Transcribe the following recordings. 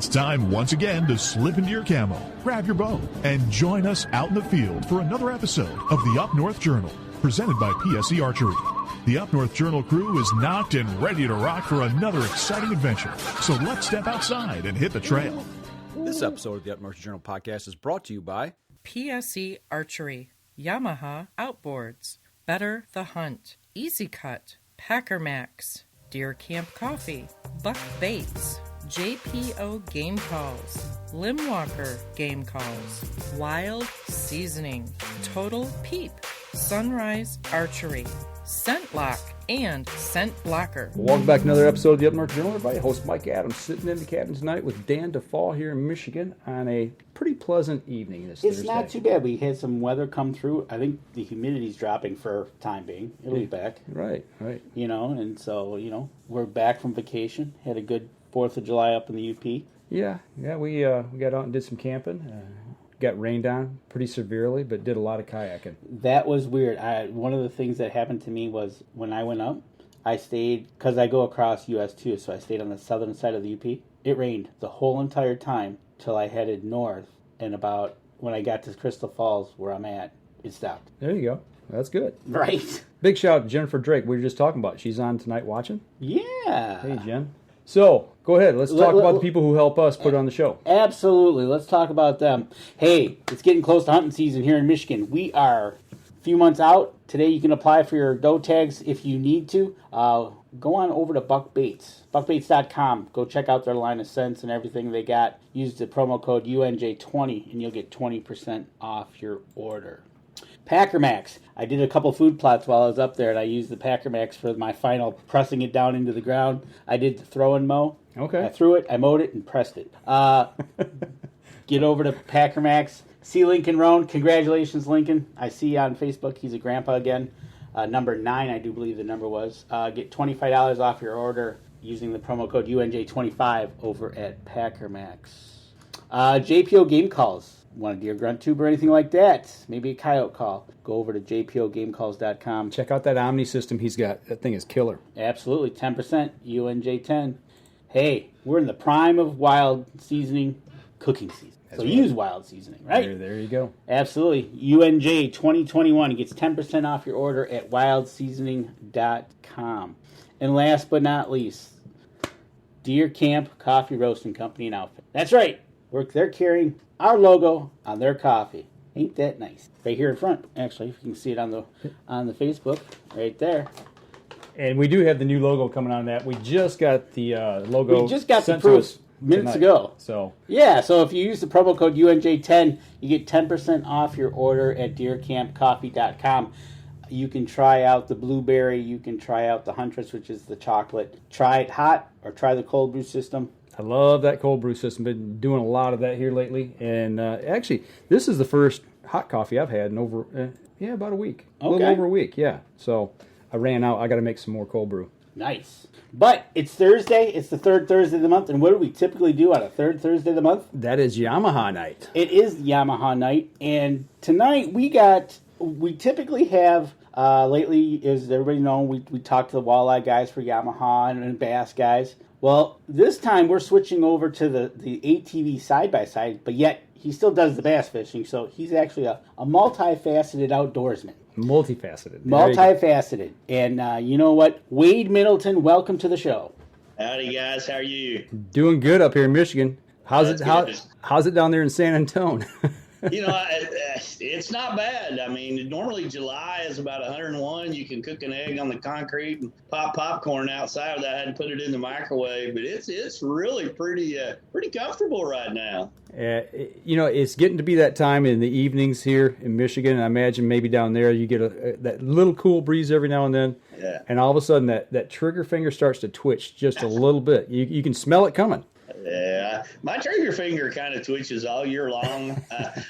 time once again to slip into your camo, grab your bow, and join us out in the field for another episode of the Up North Journal, presented by PSE Archery. The Up North Journal crew is knocked and ready to rock for another exciting adventure. So let's step outside and hit the trail. This episode of the Up North Journal podcast is brought to you by PSE Archery, Yamaha Outboards, Better the Hunt, Easy Cut, Packer Max, Deer Camp Coffee, Buck Baits, JPO Game Calls, Limwalker Game Calls, Wild Seasoning, Total Peep, Sunrise Archery, Scent Lock, and Scent Blocker. Welcome back to another episode of the Up North Journal, everybody. Host Mike Adams sitting in the cabin tonight with Dan DeFall here in Michigan on a pretty pleasant evening this Thursday. It's not too bad. We had some weather come through. I think the humidity's dropping for time being. It'll be back. Right. You know, and so, you know, we're back from vacation. Had a good 4th of July up in the UP. Yeah, we got out and did some camping. Got rained on pretty severely, but did a lot of kayaking. That was weird. One of the things that happened to me was when I went up, I stayed, because I go across US too, so I stayed on the southern side of the UP. It rained the whole entire time till I headed north, and about when I got to Crystal Falls, where I'm at, it stopped. There you go. That's good. Right. Big shout out to Jennifer Drake. We were just talking about. She's on tonight watching. Yeah. Hey, Jen. So, go ahead. Let's talk about the people who help us put on the show. Absolutely. Let's talk about them. Hey, it's getting close to hunting season here in Michigan. We are a few months out. Today you can apply for your doe tags if you need to. Go on over to Buck Baits, buckbaits.com. Go check out their line of scents and everything they got. Use the promo code UNJ20 and you'll get 20% off your order. Packer Max. I did a couple food plots while I was up there, and I used the Packer Max for my final pressing it down into the ground. I did the throw and mow. Okay. I threw it, I mowed it, and pressed it. Get over to Packer Max. See Lincoln Roan. Congratulations, Lincoln. I see you on Facebook. He's a grandpa again. Number 9, I do believe the number was. Get $25 off your order using the promo code UNJ25 over at Packer Max. JPO Game Calls. Want a deer grunt tube or anything like that? Maybe a coyote call. Go over to jpogamecalls.com. Check out that Omni system he's got. That thing is killer. Absolutely. 10%. UNJ10. Hey, we're in the prime of wild seasoning cooking season. So use wild seasoning, right? There you go. Absolutely. UNJ 2021 gets 10% off your order at wildseasoning.com. And last but not least, Deer Camp Coffee Roasting Company and Outfit. That's right. They're carrying our logo on their coffee. Ain't that nice? Right here in front, actually. If you can see it on the Facebook, right there. And we do have the new logo coming on that. We just got the logo. We just got the sent to proof us minutes tonight. ago. So yeah, so if you use the promo code UNJ10, you get 10% off your order at deercampcoffee.com. You can try out the blueberry. You can try out the Huntress, which is the chocolate. Try it hot or try the cold brew system. I love that cold brew system. Been doing a lot of that here lately. And actually, this is the first hot coffee I've had in over, about a week. Okay. A little over a week, yeah. So I ran out. I got to make some more cold brew. Nice. But it's Thursday. It's the third Thursday of the month. And what do we typically do on a third Thursday of the month? That is Yamaha night. It is Yamaha night. And tonight we typically have, lately, as everybody knows, we talk to the walleye guys for Yamaha and bass guys. Well, this time we're switching over to the ATV side-by-side, but yet he still does the bass fishing, so he's actually a multifaceted outdoorsman. Multifaceted. And you know what? Wade Middleton, welcome to the show. Howdy, guys. How are you? Doing good up here in Michigan. How's it down there in San Antonio? You know, it's not bad. I mean, normally July is about 101. You can cook an egg on the concrete and pop popcorn outside without having to put it in the microwave. But it's really pretty comfortable right now. You know, it's getting to be that time in the evenings here in Michigan. And I imagine maybe down there you get that little cool breeze every now and then. Yeah. And all of a sudden that trigger finger starts to twitch just a little bit. You can smell it coming. Yeah, my trigger finger kind of twitches all year long.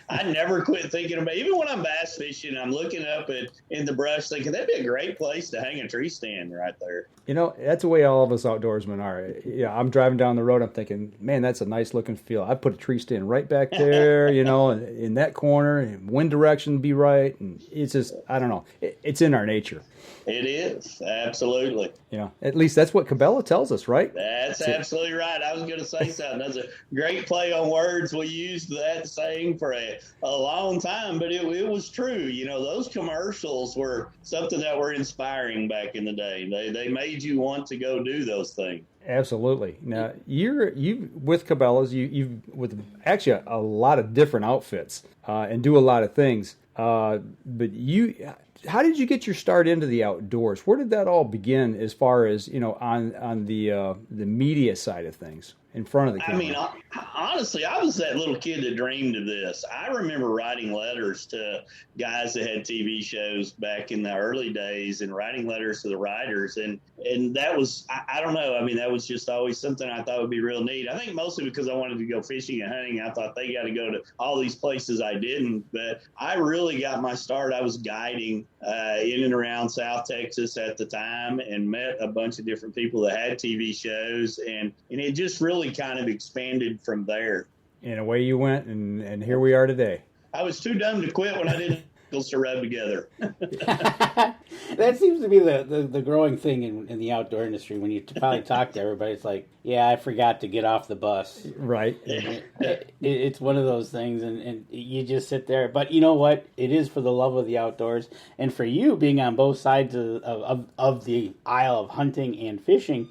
I never quit thinking about it. Even when I'm bass fishing, I'm looking up in the brush thinking that'd be a great place to hang a tree stand right there. You know, that's the way all of us outdoorsmen are. Yeah, I'm driving down the road, I'm thinking, man, that's a nice looking field. I'd put a tree stand right back there, you know, in that corner, and wind direction be right. And it's just, I don't know, it's in our nature. It is, absolutely. You know, at least that's what Cabela tells us, right? That's absolutely right. I was going to say say something. That's a great play on words. We used that saying for a long time, but it was true. You know, those commercials were something that were inspiring back in the day. They made you want to go do those things. Absolutely. Now, you with Cabela's, you with actually a lot of different outfits and do a lot of things. But how did you get your start into the outdoors? Where did that all begin, as far as, you know, on the media side of things in front of the camera? I mean, honestly, I was that little kid that dreamed of this. I remember writing letters to guys that had TV shows back in the early days, and writing letters to the writers. And that was, I don't know. I mean, that was just always something I thought would be real neat. I think mostly because I wanted to go fishing and hunting. I thought they got to go to all these places I didn't. But I really got my start. I was guiding in and around South Texas at the time, and met a bunch of different people that had TV shows. And it just really kind of expanded from there. And away you went, and here we are today. I was too dumb to quit when I didn't to rub together. That seems to be the growing thing in the outdoor industry. When you probably talk to everybody, it's like, yeah, I forgot to get off the bus. Right. It's one of those things, and you just sit there. But you know what? It is for the love of the outdoors. And for you, being on both sides of the aisle of hunting and fishing,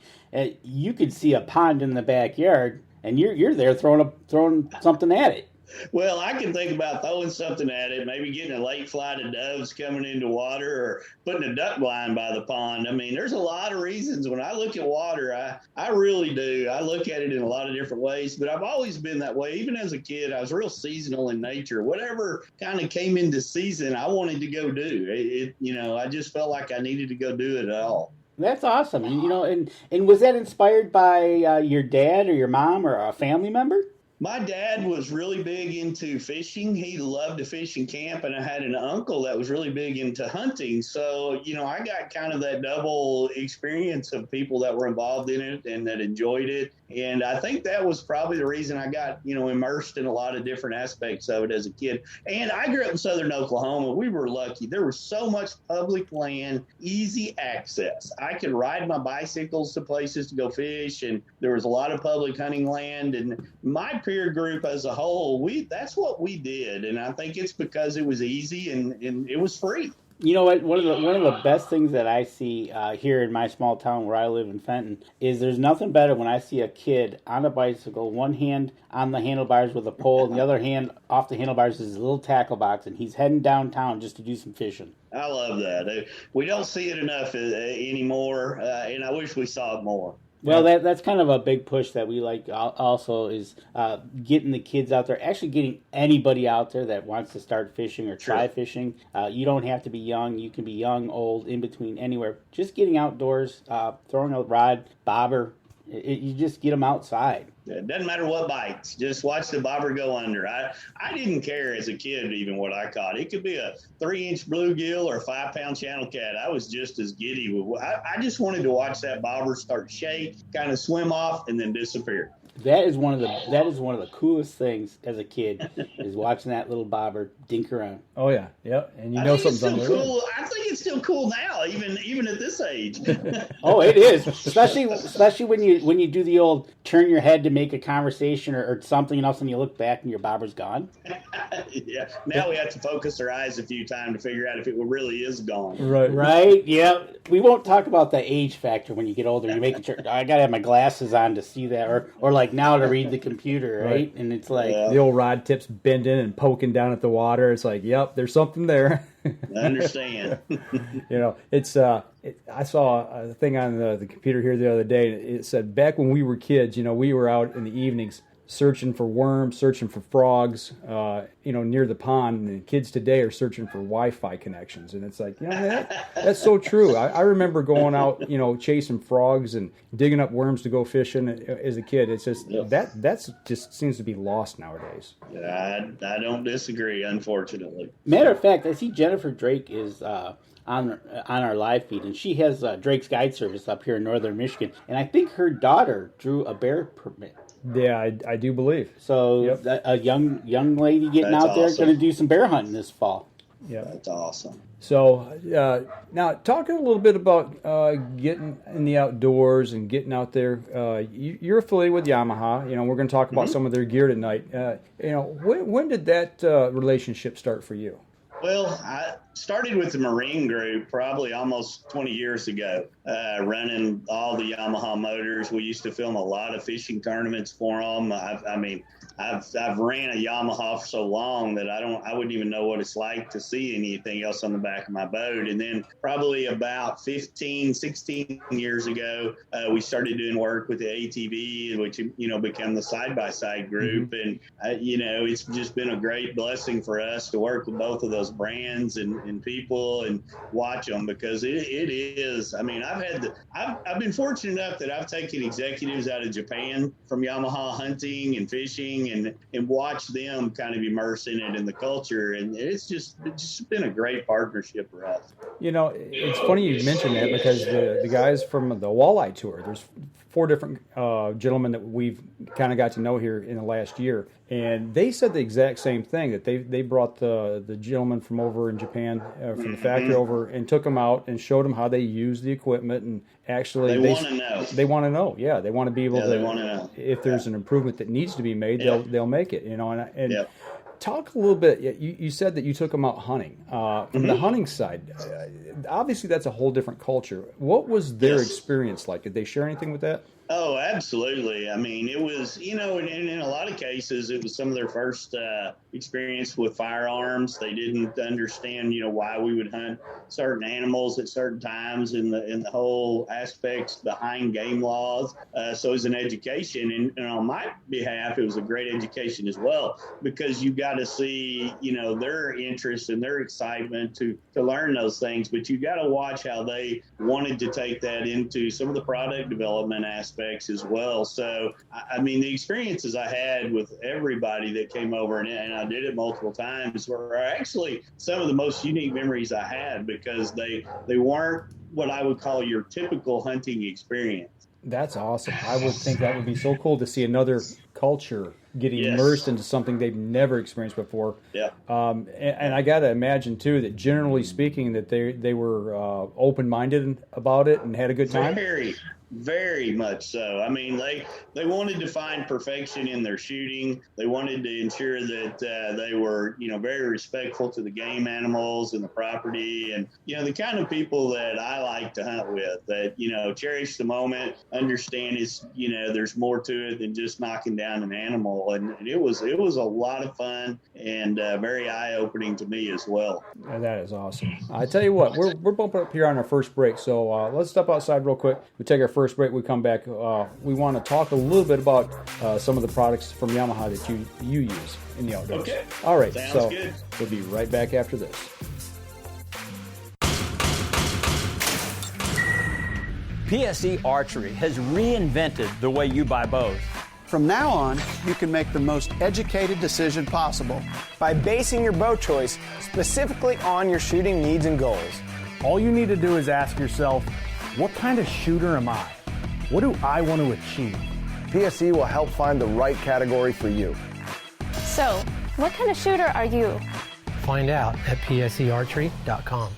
you could see a pond in the backyard, and you're there throwing something at it. Well, I can think about throwing something at it, maybe getting a late flight of doves coming into water, or putting a duck blind by the pond. I mean, there's a lot of reasons. When I look at water, I really do. I look at it in a lot of different ways, but I've always been that way. Even as a kid, I was real seasonal in nature. Whatever kind of came into season, I wanted to go do. I just felt like I needed to go do it all. That's awesome. And was that inspired by your dad or your mom or a family member? My dad was really big into fishing. He loved to fish and camp, and I had an uncle that was really big into hunting. So, I got kind of that double experience of people that were involved in it and that enjoyed it. And I think that was probably the reason I got, immersed in a lot of different aspects of it as a kid. And I grew up in southern Oklahoma. We were lucky. There was so much public land, easy access. I could ride my bicycles to places to go fish, and there was a lot of public hunting land. And my peer group as a whole, that's what we did. And I think it's because it was easy and it was free. You know what? One of the best things that I see here in my small town where I live in Fenton is there's nothing better when I see a kid on a bicycle, one hand on the handlebars with a pole, and the other hand off the handlebars is a little tackle box, and he's heading downtown just to do some fishing. I love that. We don't see it enough anymore, and I wish we saw it more. Well, that's kind of a big push that we like also is getting the kids out there, actually getting anybody out there that wants to start fishing or try fishing. You don't have to be young. You can be young, old, in between, anywhere. Just getting outdoors, throwing a rod, bobber. You just get them outside. It doesn't matter what bites. Just watch the bobber go under. I didn't care as a kid even what I caught. It could be a 3-inch bluegill or a 5-pound channel cat. I was just as giddy. I just wanted to watch that bobber start shake, kind of swim off, and then disappear. That is one of the coolest things as a kid is watching that little bobber dink around. Oh yeah, yep. And something's on there. Cool. I think it's still cool now, even at this age. Oh, it is, especially when you do the old turn your head to make a conversation or something, and all of a sudden you look back and your bobber's gone. Yeah. Now we have to focus our eyes a few times to figure out if it really is gone. Right. Yeah. We won't talk about the age factor when you get older. You're making sure I gotta have my glasses on to see that, or like now to read the computer, right? And it's like the old rod tips bending and poking down at the water. It's like, yep, there's something there. I understand. I saw a thing on the computer here the other day. It said back when we were kids, we were out in the evenings searching for worms, searching for frogs, near the pond. And kids today are searching for Wi-Fi connections. And it's like, that's so true. I remember going out, chasing frogs and digging up worms to go fishing as a kid. It's just, that's just seems to be lost nowadays. I don't disagree, unfortunately. Matter of fact, I see Jennifer Drake is on our live feed, and she has Drake's Guide Service up here in northern Michigan. And I think her daughter drew a bear permit. Yeah, I do believe. So a young lady getting out there going to do some bear hunting this fall. Yeah, that's awesome. So now talking a little bit about getting in the outdoors and getting out there. You're affiliated with Yamaha. You know, we're going to talk about some of their gear tonight. You know, when did that relationship start for you? Well, I started with the Marine group probably almost 20 years ago, running all the Yamaha motors. We used to film a lot of fishing tournaments for them. I've ran a Yamaha for so long that I wouldn't even know what it's like to see anything else on the back of my boat. And then probably about 15, 16 years ago, we started doing work with the ATV, which, you know, became the side-by-side group. And, you know, it's just been a great blessing for us to work with both of those brands and people and watch them, because it is, I mean, I've been fortunate enough that I've taken executives out of Japan from Yamaha hunting and fishing and watch them kind of immerse in it in the culture. And it's just been a great partnership for us. You know, it's funny you mentioned that, because the guys from the walleye tour, there's 4 different gentlemen that we've kind of got to know here in the last year, and they said the exact same thing, that they brought the gentleman from over in Japan, from the factory over, and took them out and showed them how they use the equipment. And actually they want to know. They want to know. Yeah, they want to be able to know. If there's an improvement that needs to be made, they'll make it. You know, and talk a little bit. You said that you took them out hunting. From the hunting side, obviously that's a whole different culture. What was their experience like? Did they share anything with that? Oh, absolutely. I mean, it was, you know, and in a lot of cases, it was some of their first experience with firearms. They didn't understand, you know, why we would hunt certain animals at certain times in the whole aspects behind game laws. So it was an education. And on my behalf, it was a great education as well, because you got to see, you know, their interest and their excitement to learn those things. But you got to watch how they wanted to take that into some of the product development aspects as well. So, I mean, the experiences I had with everybody that came over, and I did it multiple times, were actually some of the most unique memories I had, because they weren't what I would call your typical hunting experience. That's awesome. I would think that would be so cool to see another culture getting immersed into something they've never experienced before. Yeah. And I got to imagine too that generally speaking that they were open-minded about it and had a good time. Very much so. I mean, they wanted to find perfection in their shooting. They wanted to ensure that they were, you know, very respectful to the game animals and the property, and, you know, the kind of people that I like to hunt with, that, you know, cherish the moment, understand it's, you know, there's more to it than just knocking down an animal. And it was a lot of fun and very eye-opening to me as well. Yeah, that is awesome. I tell you what, we're bumping up here on our first break, so let's step outside real quick. We take our first break. We come back. We want to talk a little bit about some of the products from Yamaha that you use in the outdoors. Okay. All right. Sounds good. We'll be right back after this. PSE Archery has reinvented the way you buy bows. From now on, you can make the most educated decision possible by basing your bow choice specifically on your shooting needs and goals. All you need to do is ask yourself, what kind of shooter am I? What do I want to achieve? PSE will help find the right category for you. So, what kind of shooter are you? Find out at psearchery.com.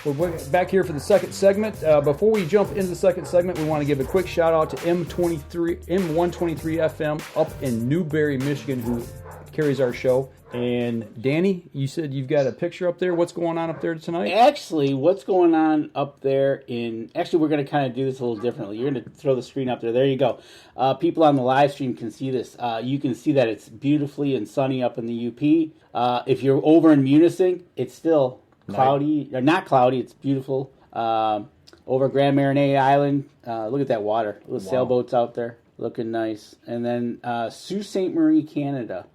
We're back here for the second segment. Before we jump into the second segment, we want to give a quick shout out to M123 FM up in Newberry, Michigan, who carries our show. And Danny, you said you've got a picture up there. What's going on up there tonight? Actually, what's going on up there actually, we're going to kind of do this a little differently. You're going to throw the screen up there. There you go. People on the live stream can see this. You can see that it's beautifully and sunny up in the UP. If you're over in Munising, it's still cloudy, or not cloudy, it's beautiful. Over Grand Marinette Island, look at that water. Little sailboats out there, looking nice. And then Sault Ste. Marie, Canada.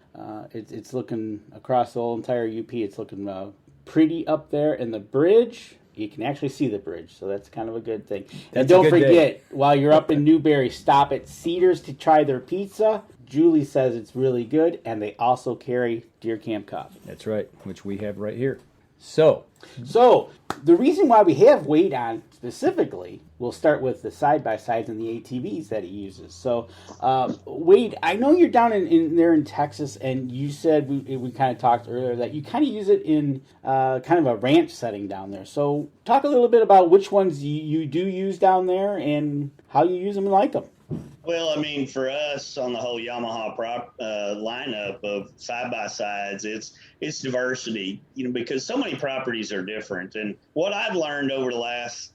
It's looking across the whole entire UP. It's looking pretty up there. And the bridge, you can actually see the bridge, so that's kind of a good thing. And don't forget, while you're up in Newberry, stop at Cedars to try their pizza. Julie says it's really good, and they also carry Deer Camp coffee. That's right, which we have right here. So the reason why we have Wade on specifically, we'll start with the side-by-sides and the ATVs that he uses. So, Wade, I know you're down in Texas, and you said, we kind of talked earlier, that you kind of use it in kind of a ranch setting down there. So talk a little bit about which ones you do use down there and how you use them and like them. Well, I mean, for us on the whole Yamaha lineup of side-by-sides, it's diversity, because so many properties are different. And what I've learned over the last,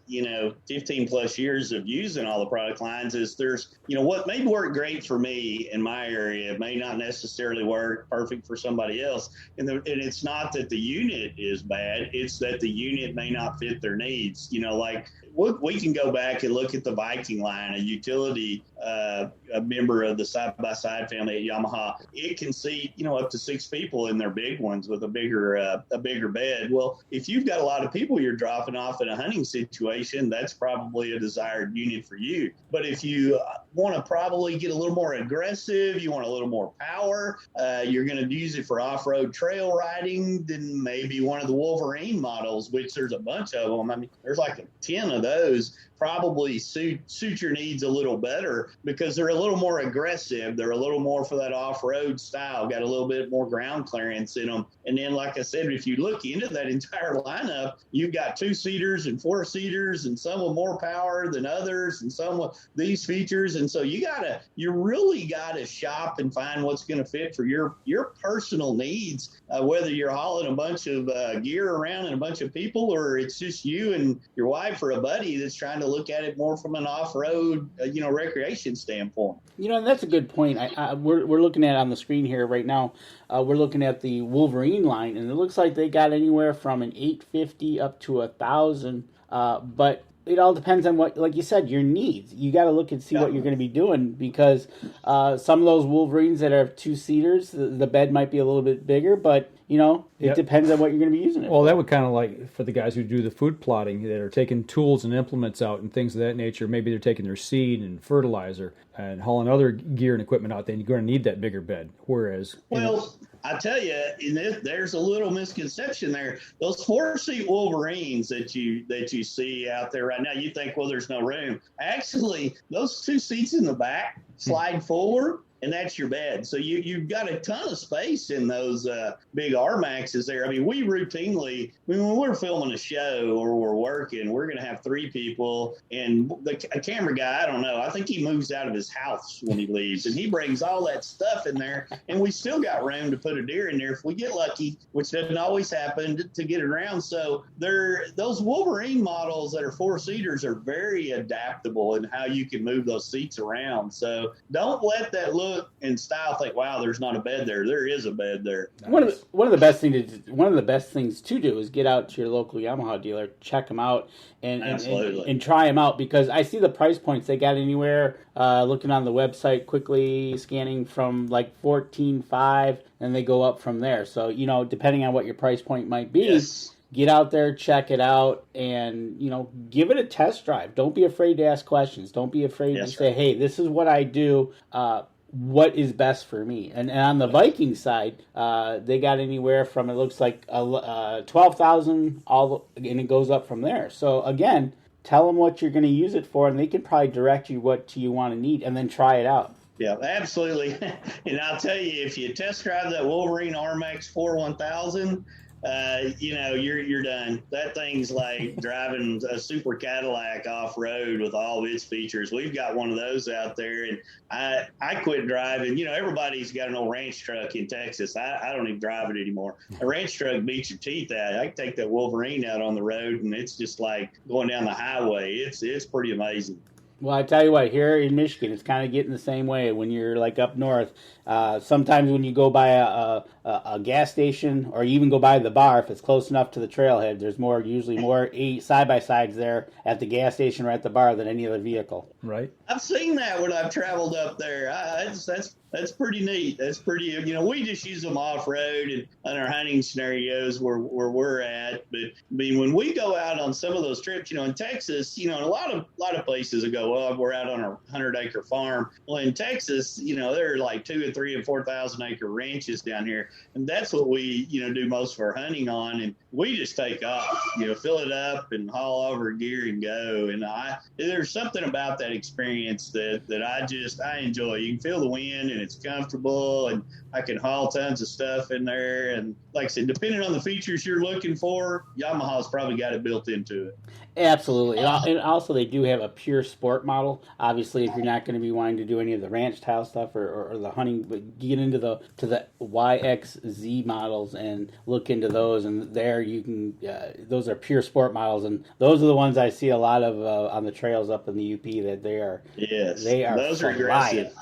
15 plus years of using all the product lines is there's, what may work great for me in my area may not necessarily work perfect for somebody else. And it's not that the unit is bad, it's that the unit may not fit their needs. Like we can go back and look at the Viking line, a utility, a member of the side-by-side family at Yamaha. It can seat, up to 6 people in their big ones with a bigger bed. Well, if you've got a lot of people you're dropping off in a hunting situation, that's probably a desired unit for you. But if you want to probably get a little more aggressive, you want a little more power, you're going to use it for off-road trail riding, then maybe one of the Wolverine models, which there's a bunch of them. I mean, there's like 10 of those. Probably suit your needs a little better because they're a little more aggressive. They're a little more for that off-road style, got a little bit more ground clearance in them. And then, like I said, if you look into that entire lineup, you've got 2-seaters and 4-seaters and some with more power than others and some with these features. And so you really got to shop and find what's going to fit for your personal needs, whether you're hauling a bunch of gear around and a bunch of people, or it's just you and your wife or a buddy that's trying to look at it more from an off-road, recreation standpoint. And that's a good point. We're looking at on the screen here right now. We're looking at the Wolverine line, and it looks like they got anywhere from an $850 up to $1,000. But it all depends on what, like you said, your needs. You got to look and see what you're going to be doing because some of those Wolverines that are 2-seaters, the bed might be a little bit bigger, but it depends on what you're going to be using it for. That would kind of like for the guys who do the food plotting that are taking tools and implements out and things of that nature. Maybe they're taking their seed and fertilizer and hauling other gear and equipment out. Then you're going to need that bigger bed. Whereas, I tell you, there's a little misconception there. Those 4-seat Wolverines that you see out there right now, you think, well, there's no room. Actually, those 2 seats in the back slide forward, and that's your bed. So you've got a ton of space in those big R-Maxes there. I mean, we routinely, when we're filming a show or we're working, we're going to have 3 people. And a camera guy, I don't know, I think he moves out of his house when he leaves. And he brings all that stuff in there. And we still got room to put a deer in there if we get lucky, which doesn't always happen, to get it around. So those Wolverine models that are 4-seaters are very adaptable in how you can move those seats around. So don't let that look and style think, wow, there's not a bed there. There is a bed there. Nice. One of the best things to do is get out to your local Yamaha dealer, check them out, and try them out, because I see the price points they got anywhere. Looking on the website, quickly scanning from like $14,500, and they go up from there. So depending on what your price point might be. Yes. Get out there, check it out, and, give it a test drive. Don't be afraid to ask questions. Don't be afraid to say, hey, this is what I do. What is best for me? And on the Viking side, they got anywhere from, it looks like $12,000, and it goes up from there. So, again, tell them what you're going to use it for, and they can probably direct you what you want to need, and then try it out. Yeah, absolutely. And I'll tell you, if you test drive that Wolverine R-Max 41000, you're done. That thing's like driving a super Cadillac off-road with all of its features. We've got one of those out there, and I quit driving. Everybody's got an old ranch truck in Texas. I don't even drive it anymore. A ranch truck beats your teeth out. I can take that Wolverine out on the road, and it's just like going down the highway. It's pretty amazing. Well, I tell you what, here in Michigan, it's kind of getting the same way when you're like up north. Sometimes when you go by a gas station, or you even go by the bar, if it's close enough to the trailhead, there's usually more side-by-sides there at the gas station or at the bar than any other vehicle. Right. I've seen that when I've traveled up there. That's pretty neat. That's pretty, we just use them off-road and on our hunting scenarios where we're at. But, I mean, when we go out on some of those trips, in Texas, and a lot of places will go well, we're out on a 100-acre farm. Well, in Texas, there are like 2 and 3 and 4,000 acre ranches down here. And that's what we, do most of our hunting on. And we just take off, fill it up and haul over gear and go. And there's something about that experience that I enjoy. You can feel the wind and it's comfortable, and I can haul tons of stuff in there. And like I said, depending on the features you're looking for, Yamaha's probably got it built into it. Absolutely. And also they do have a pure sport model. Obviously, if you're not going to be wanting to do any of the ranch style stuff or the hunting, but get into the YXZ models and look into those, and there you can those are pure sport models, and those are the ones I see a lot of on the trails up in the UP, that they are those are aggressive.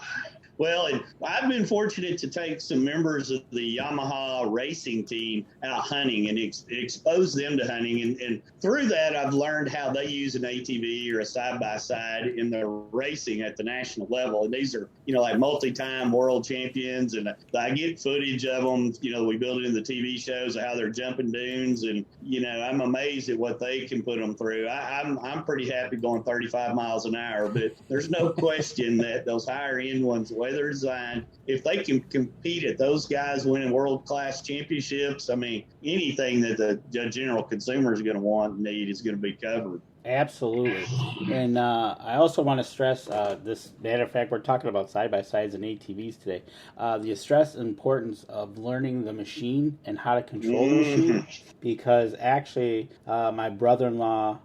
Well, and I've been fortunate to take some members of the Yamaha racing team out hunting and expose them to hunting. And through that, I've learned how they use an ATV or a side-by-side in their racing at the national level. And these are, like multi-time world champions. And I get footage of them, we build it in the TV shows of how they're jumping dunes. And, I'm amazed at what they can put them through. I'm pretty happy going 35 miles an hour, but there's no question that those higher-end ones, the way they're designed, if they can compete at those guys winning world-class championships, I mean, anything that the general consumer is going to want and need is going to be covered. Absolutely. And I also want to stress this, matter of fact, we're talking about side-by-sides and ATVs today, the stress and importance of learning the machine and how to control the machine, because actually my brother-in-law,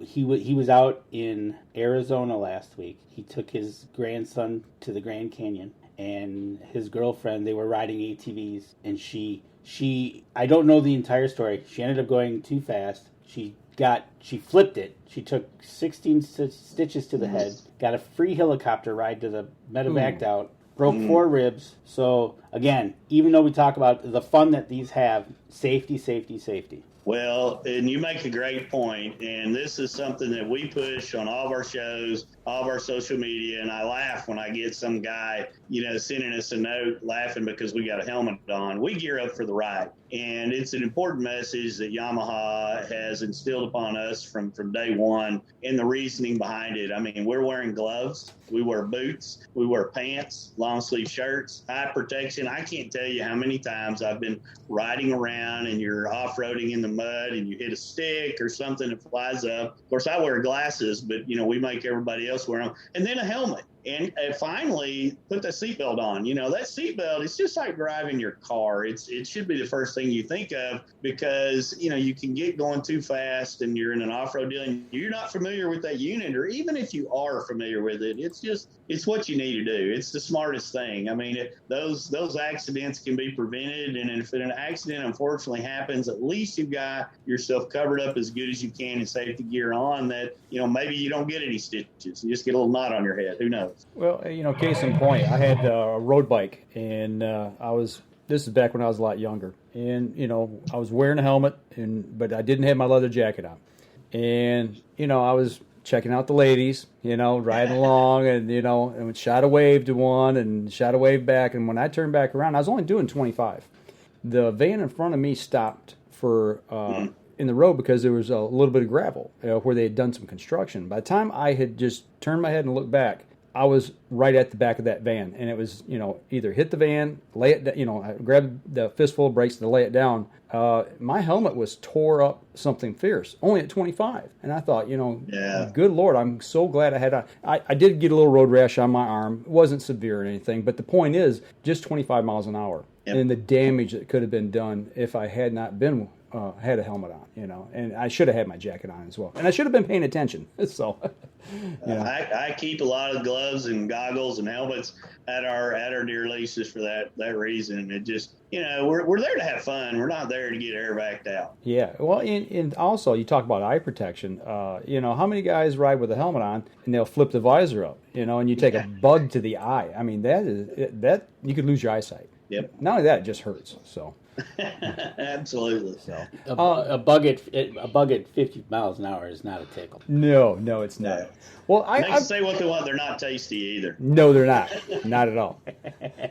he was out in Arizona last week. He took his grandson to the Grand Canyon, and his girlfriend, they were riding ATVs, and she I don't know the entire story. She ended up going too fast. She flipped it. She took 16 stitches to the head, got a free helicopter ride to the medevaced out, broke 4 ribs. So again, even though we talk about the fun that these have, safety. Well, and you make a great point, and this is something that we push on all of our shows, all of our social media, and I laugh when I get some guy, sending us a note laughing because we got a helmet on. We gear up for the ride, and it's an important message that Yamaha has instilled upon us from day one, and the reasoning behind it. I mean, we're wearing gloves, we wear boots, we wear pants, long sleeve shirts, eye protection. I can't tell you how many times I've been riding around and you're off-roading in the mud and you hit a stick or something that flies up. Of course, I wear glasses, but, we make everybody else wear them. And then a helmet. And finally, put the seatbelt on. That seatbelt, it's just like driving your car. It should be the first thing you think of, because, you can get going too fast and you're in an off-road deal and you're not familiar with that unit, or even if you are familiar with it, it's what you need to do. It's the smartest thing. I mean, those accidents can be prevented. And if an accident unfortunately happens, at least you've got yourself covered up as good as you can and safety gear on that, maybe you don't get any stitches. You just get a little knot on your head. Who knows? Well, case in point, I had a road bike, and this is back when I was a lot younger, and, I was wearing a helmet, but I didn't have my leather jacket on. And, I was checking out the ladies, riding along, and shot a wave to one and shot a wave back. And when I turned back around, I was only doing 25. The van in front of me stopped for in the road because there was a little bit of gravel where they had done some construction. By the time I had just turned my head and looked back, I was right at the back of that van, and it was, either hit the van, lay it down, I grabbed the fistful of brakes to lay it down. My helmet was tore up something fierce, only at 25. And I thought, good Lord, I'm so glad I had I did get a little road rash on my arm. It wasn't severe or anything, but the point is just 25 miles an hour. Yep. And the damage that could have been done if I had not been had a helmet on, and I should have had my jacket on as well, and I should have been paying attention. So, I keep a lot of gloves and goggles and helmets at our deer leases for that reason. It just, we're there to have fun. We're not there to get air backed out. Yeah. Well, and also you talk about eye protection. How many guys ride with a helmet on and they'll flip the visor up, and you take a bug to the eye. I mean, that you could lose your eyesight. Yep. Not only that, it just hurts. So. Absolutely. So a bug at 50 miles an hour is not a tickle. No, it's not. No. Well, They can say what they want. They're not tasty either. No, they're not. Not at all.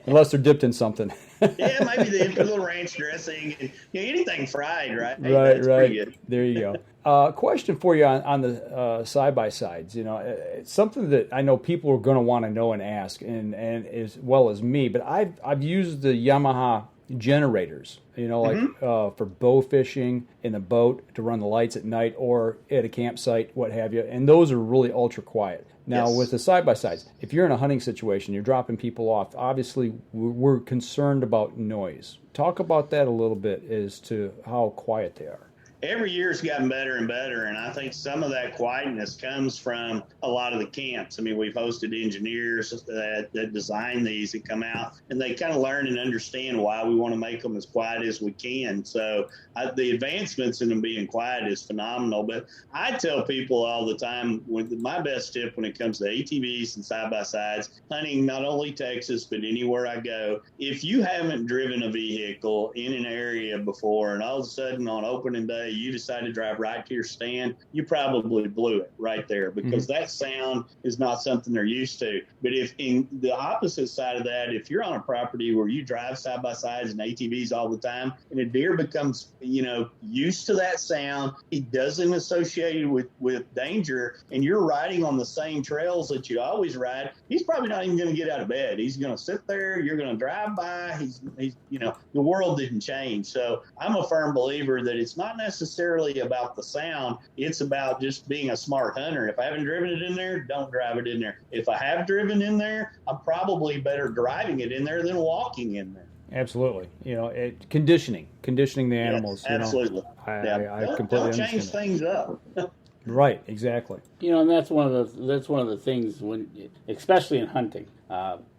Unless they're dipped in something. Yeah, maybe they put a little ranch dressing. And, anything fried, right? Hey, Right. that's pretty good. There you go. Question for you on the side-by-sides. It's something that I know people are going to want to know and ask, and as well as me. But I've used the Yamaha generators, for bow fishing in the boat to run the lights at night or at a campsite, what have you. And those are really ultra quiet. Now, with the side-by-sides, if you're in a hunting situation, you're dropping people off, obviously we're concerned about noise. Talk about that a little bit as to how quiet they are. Every year it's gotten better and better, and I think some of that quietness comes from a lot of the camps. I mean, we've hosted engineers that design these and come out, and they kind of learn and understand why we want to make them as quiet as we can. So the advancements in them being quiet is phenomenal. But I tell people all the time, my best tip when it comes to ATVs and side-by-sides, hunting not only Texas but anywhere I go, if you haven't driven a vehicle in an area before and all of a sudden on opening day you decide to drive right to your stand, you probably blew it right there because that sound is not something they're used to. But if in the opposite side of that, if you're on a property where you drive side-by-sides and ATVs all the time and a deer becomes, used to that sound, he doesn't associate it with danger, and you're riding on the same trails that you always ride, he's probably not even going to get out of bed. He's going to sit there, you're going to drive by, he's the world didn't change. So I'm a firm believer that it's not necessarily about the sound, it's about just being a smart hunter. If I haven't driven it in there, don't drive it in there. If I have driven in there, I'm probably better driving it in there than walking in there. Absolutely. Conditioning the animals. Yes, absolutely. I completely don't change understand things up. Right, exactly. And that's one of the things when, especially in hunting,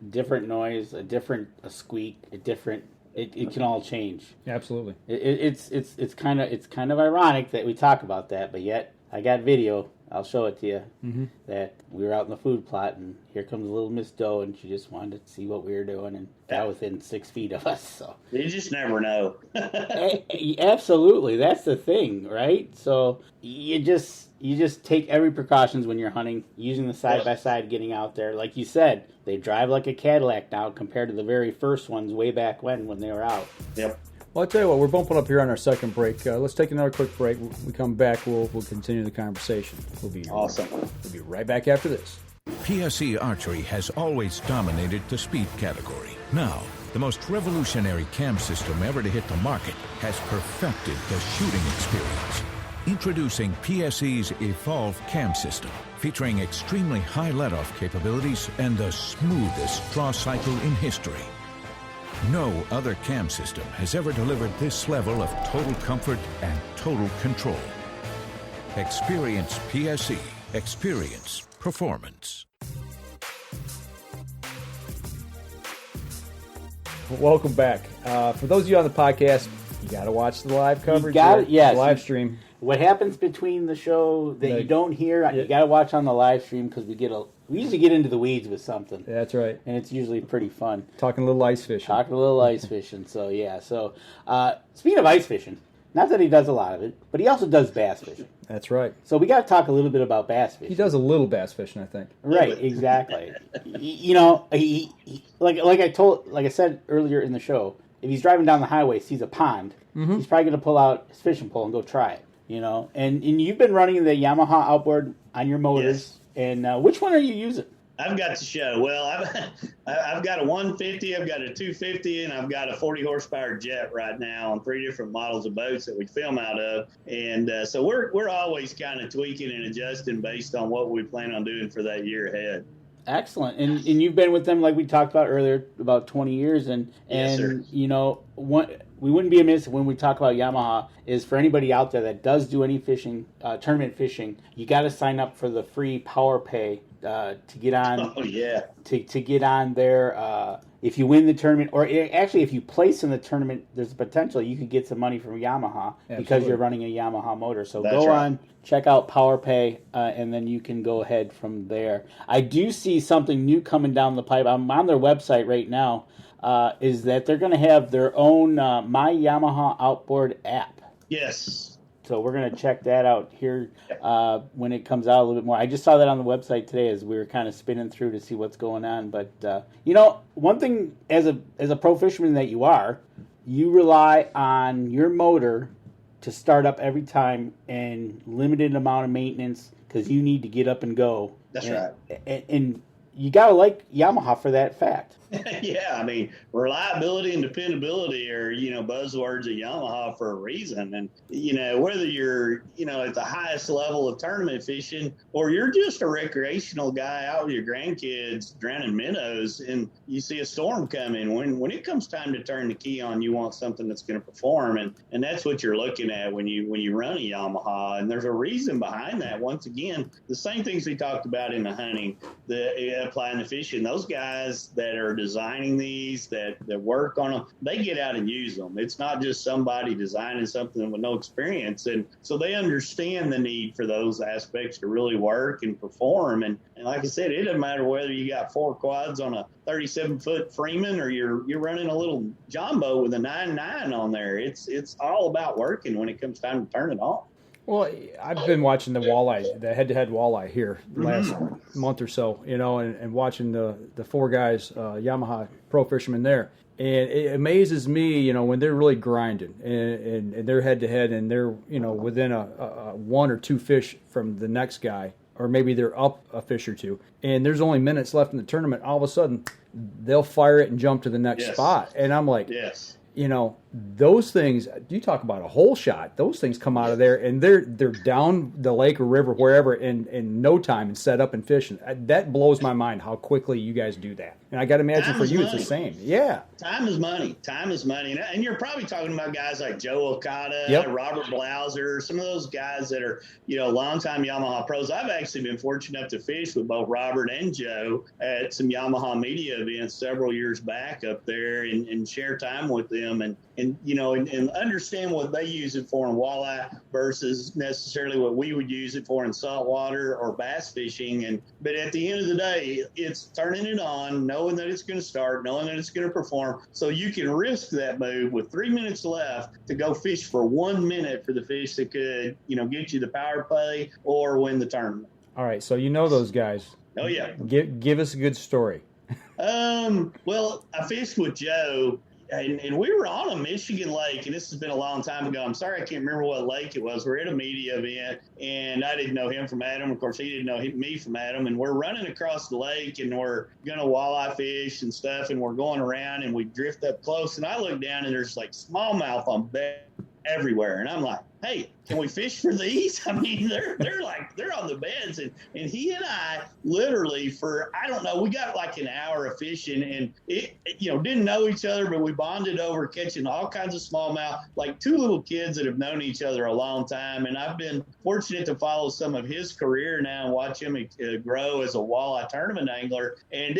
different noise, a squeak, it can all change. Absolutely. It's kind of ironic that we talk about that, but yet I got video. I'll show it to you. That we were out in the food plot, and here comes a little Miss Doe, and she just wanted to see what we were doing, and got within 6 feet of us. So you just never know. Absolutely, that's the thing, right? So you just take every precautions when you're hunting, using the side-by-side, getting out there. Like you said, they drive like a Cadillac now compared to the very first ones way back when they were out. Yep. Well, I'll tell you what, we're bumping up here on our second break. Let's take another quick break. When we come back, we'll continue the conversation. We'll be awesome. We'll be right back after this. PSE Archery has always dominated the speed category. Now, the most revolutionary cam system ever to hit the market has perfected the shooting experience. Introducing PSE's Evolve Cam System, featuring extremely high let-off capabilities and the smoothest draw cycle in history. No other cam system has ever delivered this level of total comfort and total control. Experience PSE. Experience performance. Welcome back. For those of you on the podcast, you got to watch the live coverage. Live stream. What happens between the show that you don't hear, you got to watch on the live stream because we usually get into the weeds with something. That's right. And it's usually pretty fun. Talking a little ice fishing. So, yeah. So, speaking of ice fishing, not that he does a lot of it, but he also does bass fishing. That's right. So we got to talk a little bit about bass fishing. He does a little bass fishing, I think. Right, exactly. He like I said earlier in the show, if he's driving down the highway, sees a pond, he's probably going to pull out his fishing pole and go try it. And you've been running the Yamaha outboard on your motors, and which one are you using? I've got to show. Well, I've got a 150, I've got a 250, and I've got a 40 horsepower jet right now on 3 different models of boats that we film out of. And so we're always kind of tweaking and adjusting based on what we plan on doing for that year ahead. Excellent. And you've been with them, like we talked about earlier, about 20 years. And yes, sir. We wouldn't be amiss when we talk about Yamaha is for anybody out there that does do any fishing, tournament fishing, you got to sign up for the free Power Pay to get on. Oh yeah. To get on there. If you win the tournament, or actually if you place in the tournament, there's a potential you could get some money from Yamaha because you're running a Yamaha motor. So go on, check out PowerPay, and then you can go ahead from there. I do see something new coming down the pipe. I'm on their website right now. Is that they're going to have their own My Yamaha Outboard app. Yes. So we're going to check that out here when it comes out a little bit more. I just saw that on the website today as we were kind of spinning through to see what's going on. But, one thing as a pro fisherman that you are, you rely on your motor to start up every time and limited amount of maintenance because you need to get up and go. That's right. And you got to like Yamaha for that fact. Yeah, I mean, reliability and dependability are, buzzwords at Yamaha for a reason. And, whether you're, at the highest level of tournament fishing or you're just a recreational guy out with your grandkids drowning minnows and you see a storm coming, when it comes time to turn the key on, you want something that's going to perform. And that's what you're looking at when you run a Yamaha. And there's a reason behind that. Once again, the same things we talked about in the hunting, applying the fishing, those guys that are designing these, that work on them, they get out and use them. It's not just somebody designing something with no experience. And so they understand the need for those aspects to really work and perform. And like I said, it doesn't matter whether you got 4 quads on a 37-foot Freeman or you're running a little John boat with a 9.9 on there. It's all about working when it comes time to turn it on. Well, I've been watching the walleye, the head-to-head walleye here the last month or so, and watching the 4 guys, Yamaha pro fishermen there. And it amazes me, when they're really grinding and they're head-to-head and they're, within a 1 or 2 fish from the next guy, or maybe they're up a fish or 2, and there's only minutes left in the tournament, all of a sudden they'll fire it and jump to the next spot. And I'm like, those things, you talk about a hole shot, those things come out of there and they're down the lake or river, wherever, in no time and set up and fish. That blows my mind how quickly you guys do that. And I got to imagine for you, it's the same. Yeah. Time is money. Time is money. And you're probably talking about guys like Joe Okada, Robert Blauser, some of those guys that are, longtime Yamaha pros. I've actually been fortunate enough to fish with both Robert and Joe at some Yamaha media events several years back up there and share time with them and understand what they use it for in walleye versus necessarily what we would use it for in saltwater or bass fishing. But at the end of the day, it's turning it on, knowing that it's going to start, knowing that it's going to perform, so you can risk that move with 3 minutes left to go fish for 1 minute for the fish that could, get you the power play or win the tournament. All right, so those guys. Oh yeah. Give us a good story. Well, I fished with Joe. And we were on a Michigan lake, and this has been a long time ago. I'm sorry I can't remember what lake it was. We're at a media event, and I didn't know him from Adam. Of course, he didn't know me from Adam. And we're running across the lake, and we're going to walleye fish and stuff, and we're going around, and we drift up close. And I look down, and there's like smallmouth on bed everywhere. And I'm like, hey, can we fish for these? I mean, they're on the beds. And he and I literally for, I don't know, we got like an hour of fishing and didn't know each other, but we bonded over catching all kinds of smallmouth, like 2 little kids that have known each other a long time. And I've been fortunate to follow some of his career now and watch him grow as a walleye tournament angler. And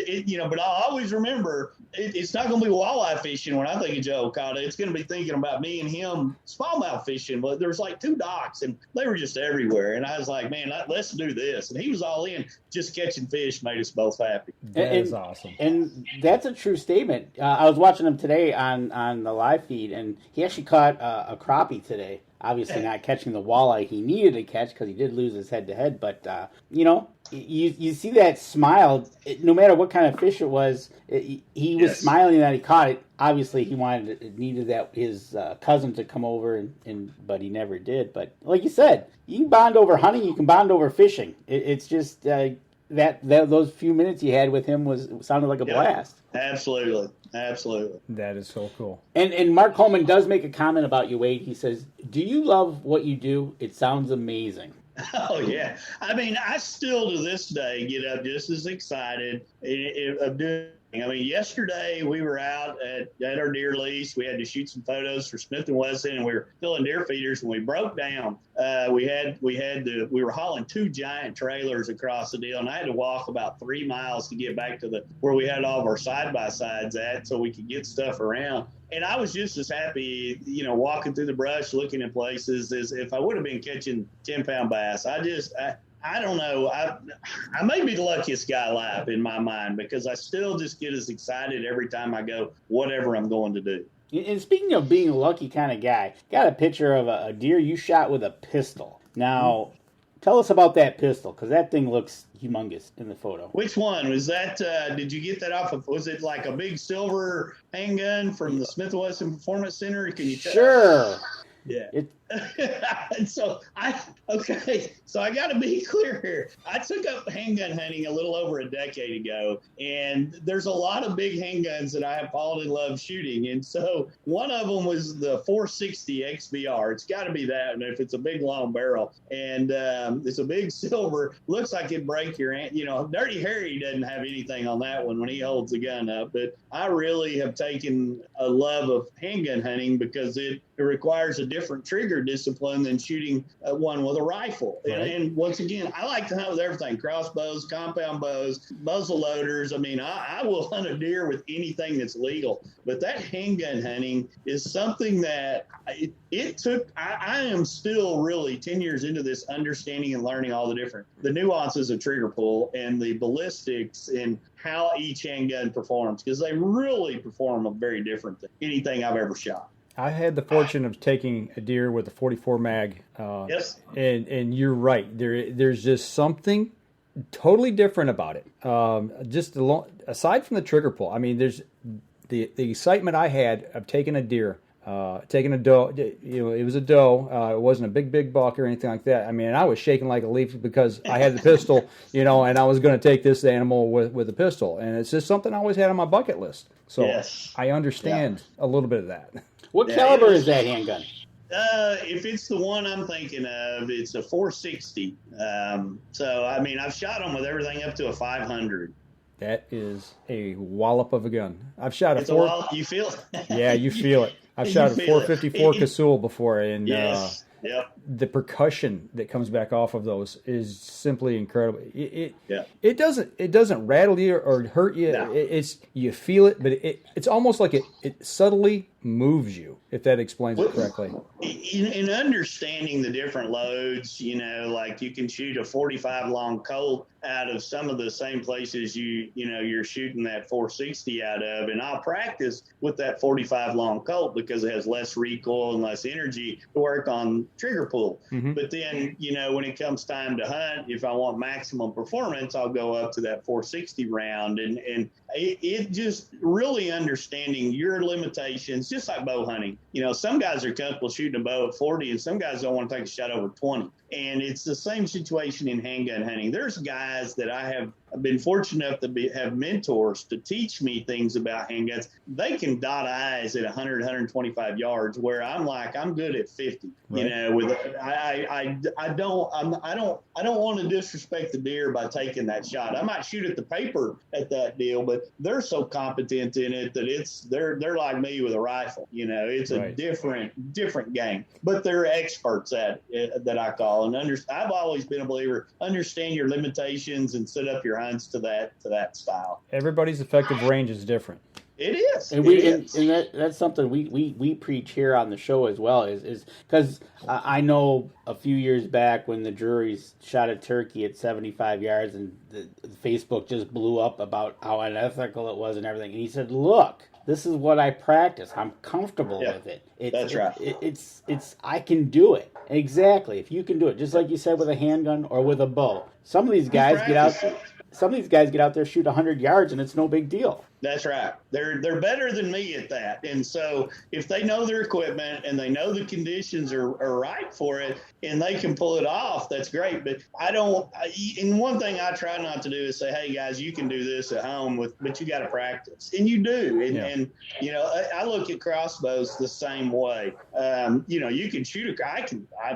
but I'll always remember it's not going to be walleye fishing when I think of Joe Okada. It's going to be thinking about me and him smallmouth fishing. But there's like 2 docks and they were just everywhere. And I was like, man, let's do this. And he was all in. Just catching fish made us both happy. That is awesome. And that's a true statement. I was watching him today on the live feed, and he actually caught a crappie today. Obviously not catching the walleye he needed to catch because he did lose his head-to-head. But, you see that smile, no matter what kind of fish it was, he was smiling that he caught it. Obviously, he needed that his cousin to come over, but he never did. But like you said, you can bond over hunting, you can bond over fishing. It's just that those few minutes you had with him sounded like a blast. Absolutely. That is so cool. And Mark Coleman does make a comment about you, Wade. He says, "Do you love what you do? It sounds amazing." Oh, yeah. I mean, I still to this day get up just as excited of doing. I mean, yesterday we were out at our deer lease. We had to shoot some photos for Smith & Wesson, and we were filling deer feeders. When we broke down, we were hauling 2 giant trailers across the deal, and I had to walk about 3 miles to get back to where we had all of our side-by-sides at so we could get stuff around. And I was just as happy, walking through the brush, looking at places as if I would have been catching 10-pound bass. I don't know. I may be the luckiest guy alive in my mind, because I still just get as excited every time I go, whatever I'm going to do. And speaking of being a lucky kind of guy, got a picture of a deer you shot with a pistol. Now, tell us about that pistol, because that thing looks humongous in the photo. Which one was that? Did you get that off of? Was it like a big silver handgun from the Smith & Wesson Performance Center? Can you tell? Sure. Yeah. So I got to be clear here. I took up handgun hunting a little over a decade ago, and there's a lot of big handguns that I have fallen in love shooting. And so one of them was the 460 XBR. It's got to be that, and if it's a big long barrel, and it's a big silver, looks like it'd break your hand. Dirty Harry doesn't have anything on that one when he holds the gun up. But I really have taken a love of handgun hunting because it requires a different trigger discipline than shooting one with a rifle. Right. And once again, I like to hunt with everything: crossbows, compound bows, muzzle loaders. I mean, I will hunt a deer with anything that's legal. But that handgun hunting is something that I am still really 10 years into this, understanding and learning all the nuances of trigger pull and the ballistics and how each handgun performs, because they really perform very different than anything I've ever shot. I had the fortune of taking a deer with a 44 mag. Yes. And you're right. There's just something totally different about it. Aside from the trigger pull, I mean, there's the excitement I had of taking a deer, taking a doe. It was a doe. It wasn't a big buck or anything like that. I mean, I was shaking like a leaf because I had the pistol, and I was going to take this animal with a pistol. And it's just something I always had on my bucket list. So yes. I understand a little bit of that. What caliber is that handgun? If it's the one I'm thinking of, it's a 460. So, I mean, I've shot them with everything up to a 500. That is a wallop of a gun. I've shot you feel it? Yeah, you feel it. I've shot a 454 Casull before, and yes. Yep. The percussion that comes back off of those is simply incredible. It doesn't rattle you or hurt you. No. You feel it, but it's almost like it subtly moves you, if that explains it correctly. In understanding the different loads, like you can shoot a 45 long Colt out of some of the same places you're shooting that 460 out of, and I'll practice with that 45 long Colt because it has less recoil and less energy to work on trigger pull. Mm-hmm. But then, when it comes time to hunt, if I want maximum performance, I'll go up to that 460 round, and it just really understanding your limitations, just like bow hunting. Some guys are comfortable shooting a bow at 40, and some guys don't want to take a shot over 20. And it's the same situation in handgun hunting. There's guys that I have been fortunate enough to have mentors to teach me things about handguns. They can dot eyes at 100, 125 yards, where I'm good at 50. Right. I don't want to disrespect the deer by taking that shot. I might shoot at the paper at that deal, but they're so competent in it that they're like me with a rifle. It's a different game, but they're experts at it, that I call. And I've always been a believer: understand your limitations and set up your hunts to that style. Everybody's effective range is different. It is, and that's something we preach here on the show as well. Is because I know a few years back when the Drury's shot a turkey at 75 yards, and the Facebook just blew up about how unethical it was and everything. And he said, "Look, this is what I practice. I'm comfortable with it. That's right. It's I can do it. Exactly. If you can do it, just like you said with a handgun or with a bow. Some of these guys get out there, shoot 100 yards, and it's no big deal. That's right. They're better than me at that. And so if they know their equipment and they know the conditions are right for it and they can pull it off, that's great. But and one thing I try not to do is say, hey guys, you can do this at home but you got to practice. And you do. And you know, I look at crossbows the same way. You know, you can shoot I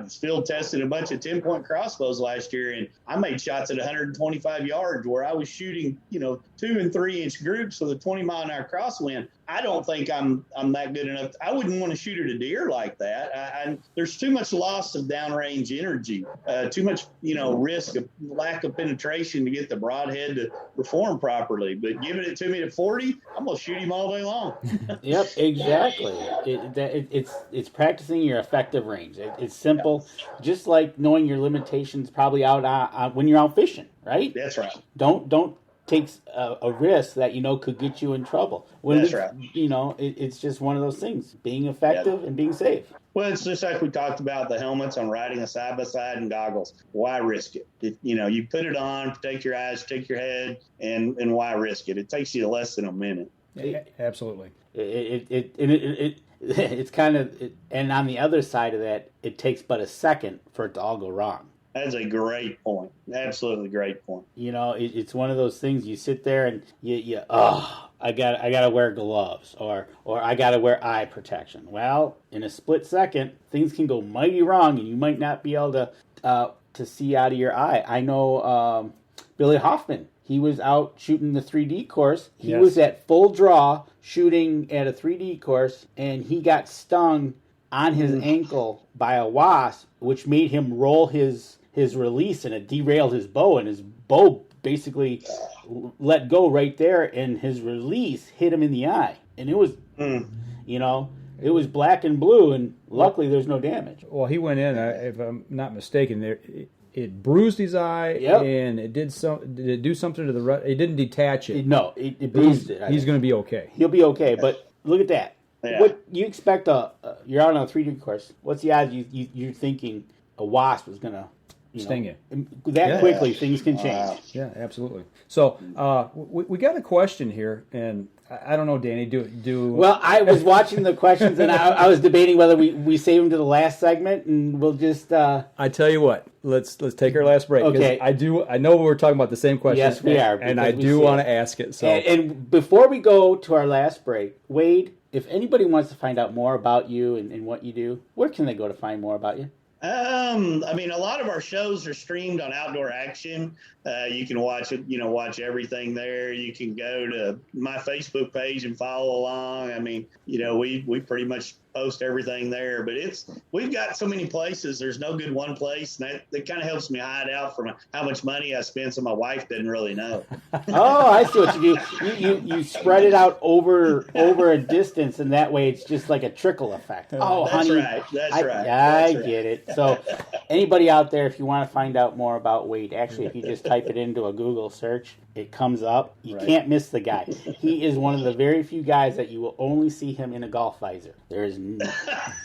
field tested a bunch of 10-point crossbows last year, and I made shots at 125 yards where I was shooting, you know, 2 and 3 inch groups with a 20-mile-an-hour crosswind. I don't think I'm that good enough. I wouldn't want to shoot at a deer like that. There's too much loss of downrange energy, too much, you know, risk of lack of penetration to get the broadhead to perform properly. But giving it to me at 40, I'm gonna shoot him all day long. Yep, exactly. It's practicing your effective range. It's simple, just like knowing your limitations. Probably out when you're out fishing, right? That's right. Don't takes a risk that, you know, could get you in trouble. That's right. You know, it's just one of those things, being effective and being safe. Well, it's just like we talked about the helmets on riding a side-by-side and goggles. Why risk it? You know, you put it on, protect your eyes, protect your head, and why risk it? It takes you less than a minute. Absolutely. It's kind of, and on the other side of that, it takes but a second for it to all go wrong. That's a great point. Absolutely great point. You know, it's one of those things you sit there and I gotta wear gloves or I gotta wear eye protection. Well, in a split second, things can go mighty wrong, and you might not be able to see out of your eye. I know Billy Hoffman. He was out shooting the 3D course. He was at full draw shooting at a 3D course, and he got stung on his ankle by a wasp, which made him roll his release, and it derailed his bow, and his bow basically let go right there, and his release hit him in the eye. And it was, you know, it was black and blue, and luckily there's no damage. Well, he went in, if I'm not mistaken, it bruised his eye, and it did do something to the it didn't detach it. It bruised it. He's going to be okay. He'll be okay, but look at that. Yeah. What you expect? You're out on a 3D course. What's the odds you're thinking a wasp is going to sting you that quickly? Things can change. Yeah, absolutely. So we got a question here, and I don't know, Danny. Do well. I was watching the questions, and I was debating whether we save them to the last segment, and we'll just. I tell you what. Let's take our last break. Okay. I know we're talking about the same question. Yes, we are, and I do want to ask it. So and before we go to our last break, Wade, if anybody wants to find out more about you and what you do, where can they go to find more about you? I mean, a lot of our shows are streamed on Outdoor Action. You can watch it, watch everything there. You can go to my Facebook page and follow along. I mean, we pretty much post everything there, but we've got so many places. There's no good one place, and that kind of helps me hide out from how much money I spend, so my wife doesn't really know. Oh, I see what you do. You spread it out over a distance, and that way it's just like a trickle effect. Oh, that's honey, right. That's right. I get it. So anybody out there, if you want to find out more about Wade, actually, if you just type it into a Google search, it comes up. You can't miss the guy. He is one of the very few guys that you will only see him in a golf visor. There is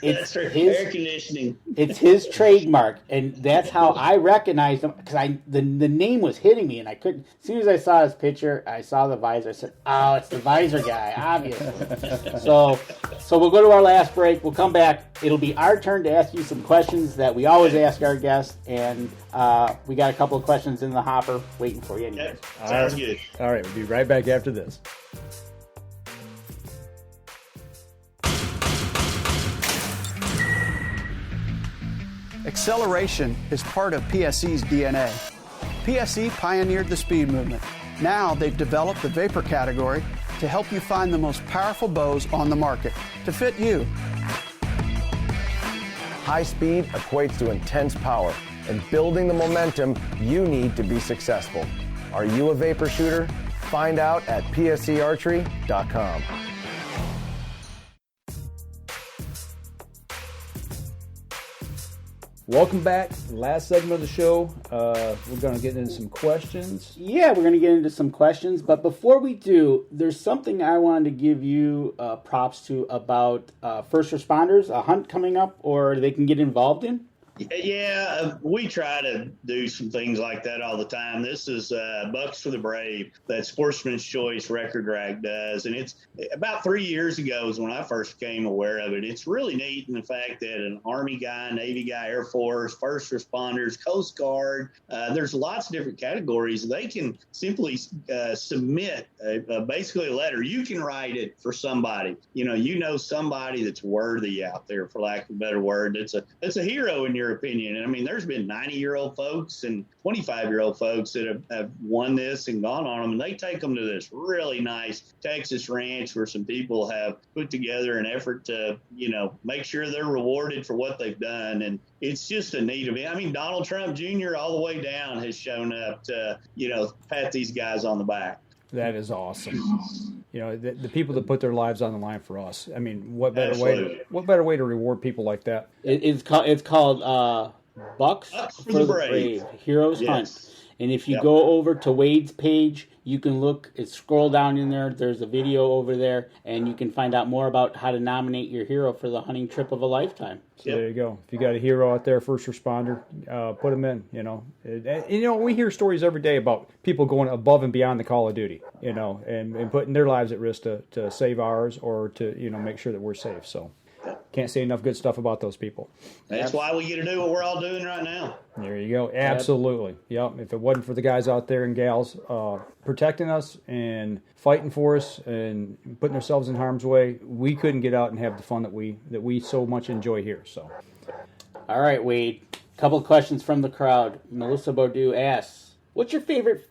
it's his air conditioning. It's his trademark, and that's how I recognized him, because the name was hitting me, and I couldn't. As soon as I saw his picture, I saw the visor. I said, "Oh, it's the visor guy, obviously." So we'll go to our last break. We'll come back. It'll be our turn to ask you some questions that we always ask our guests, and we got a couple of questions in the hopper waiting for you. Anyways. Sounds good. All right, we'll be right back after this. Acceleration is part of PSE's DNA. PSE pioneered the speed movement. Now they've developed the vapor category to help you find the most powerful bows on the market to fit you. High speed equates to intense power and building the momentum you need to be successful. Are you a vapor shooter? Find out at psearchery.com. Welcome back. Last segment of the show. We're going to get into some questions. Yeah, we're going to get into some questions. But before we do, there's something I wanted to give you props to about first responders, a hunt coming up, or they can get involved in. Yeah, we try to do some things like that all the time. This is Bucks for the Brave that Sportsman's Choice Record Rack does. And it's about 3 years ago is when I first became aware of it. It's really neat in the fact that an Army guy, Navy guy, Air Force, first responders, Coast Guard, there's lots of different categories. They can simply submit basically a letter. You can write it for somebody. You know somebody that's worthy out there, for lack of a better word. It's a hero in your opinion. And I mean, there's been 90-year-old folks and 25-year-old folks that have won this and gone on them, and they take them to this really nice Texas ranch where some people have put together an effort to, make sure they're rewarded for what they've done. And it's just a neat event. I mean, Donald Trump Jr. all the way down has shown up to, pat these guys on the back. That is awesome. The people that put their lives on the line for us. I mean, what better way to reward people like that? It's called Bucks for the Brave Heroes Hunt. And if you go over to Wade's page, you can scroll down in there. There's a video over there, and you can find out more about how to nominate your hero for the hunting trip of a lifetime. So there you go. If you got a hero out there, first responder, put them in. We hear stories every day about people going above and beyond the call of duty, and putting their lives at risk to save ours or to, make sure that we're safe. So can't say enough good stuff about those people. That's why we get to do what we're all doing right now. There you go. Absolutely. Yep. If it wasn't for the guys out there and gals protecting us and fighting for us and putting ourselves in harm's way, we couldn't get out and have the fun that we so much enjoy here. So, all right, Wade. A couple of questions from the crowd. Melissa Baudou asks, "What's your favorite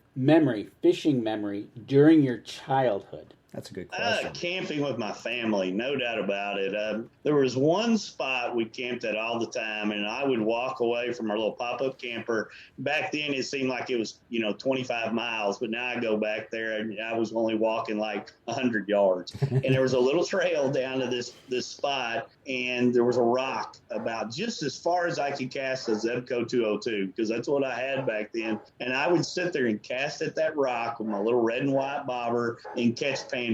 fishing memory during your childhood?" That's a good question. Camping with my family, no doubt about it. There was one spot we camped at all the time, and I would walk away from our little pop-up camper. Back then, it seemed like it was, 25 miles, but now I go back there, and I was only walking like 100 yards. And there was a little trail down to this spot, and there was a rock about just as far as I could cast a Zebco 202, because that's what I had back then. And I would sit there and cast at that rock with my little red and white bobber and catch panfish.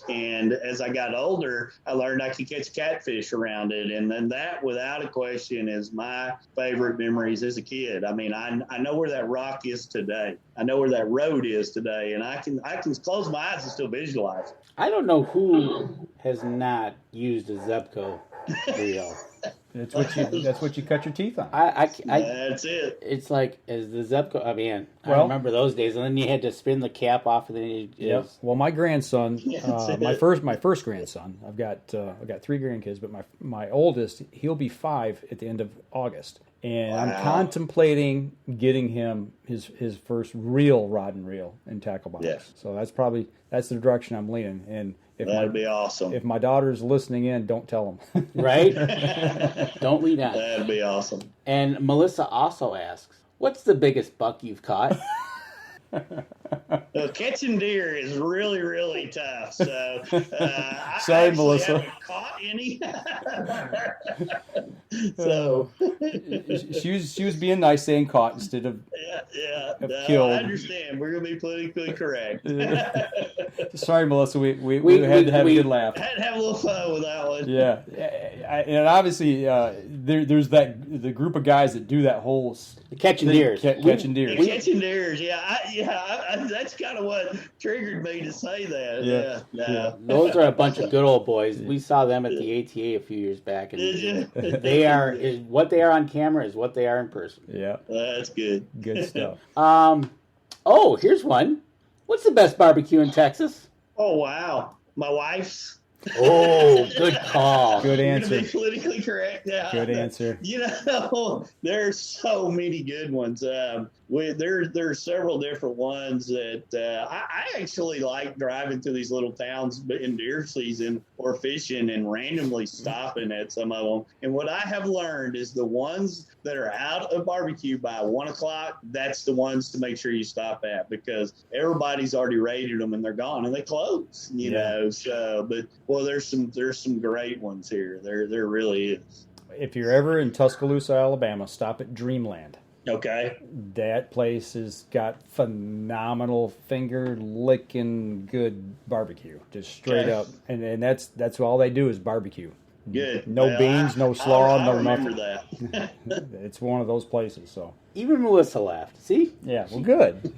And as I got older, I learned I could catch catfish around it. And then that, without a question, is my favorite memories as a kid. I mean, I know where that rock is today. I know where that road is today. And I can close my eyes and still visualize it. I don't know who has not used a Zebco reel. That's what you cut your teeth on. That's it. It's like, as the Zebco, I remember those days, and then you had to spin the cap off, and then Well, my grandson, my first grandson, I've got 3 grandkids, but my oldest, he'll be 5 at the end of August, and wow. I'm contemplating getting him his first real rod and reel and tackle box. Yes. So that's the direction I'm leaning. And that'd be awesome. If my daughter's listening in, don't tell them. Right? Don't lead on. That'd be awesome. And Melissa also asks, "What's the biggest buck you've caught?" Catching deer is really, really tough. So sorry, I Melissa. haven't caught any. So she was being nice, saying caught instead of killed. I understand. We're gonna be politically correct. Sorry, Melissa. We had to have a good laugh. Had to have a little fun with that one. Yeah, and obviously there's the group of guys that do that whole catching deers. Catching deers. Catching deers. That's kind of what triggered me to say that. Yeah. Those are a bunch of good old boys. We saw them at the ATA a few years back, and did you? What they are on camera is what they are in person. Yeah, that's good. Good stuff. Here's one. What's the best barbecue in Texas? Oh wow, my wife's. Oh, good call. Good answer. To be politically correct. Yeah. Good answer. There's so many good ones. There's several different ones that I actually like driving to these little towns in deer season or fishing and randomly stopping at some of them. And what I have learned is the ones that are out of barbecue by 1 o'clock, that's the ones to make sure you stop at, because everybody's already rated them and they're gone and they close. You know. So, but there's some great ones here. There really is. If you're ever in Tuscaloosa, Alabama, stop at Dreamland. Okay. That place has got phenomenal finger-licking good barbecue, just straight up. And that's all they do is barbecue. Good. No beans, no slaw, no remember nothing. that. It's one of those places. So Even Melissa laughed. See? yeah, well, good.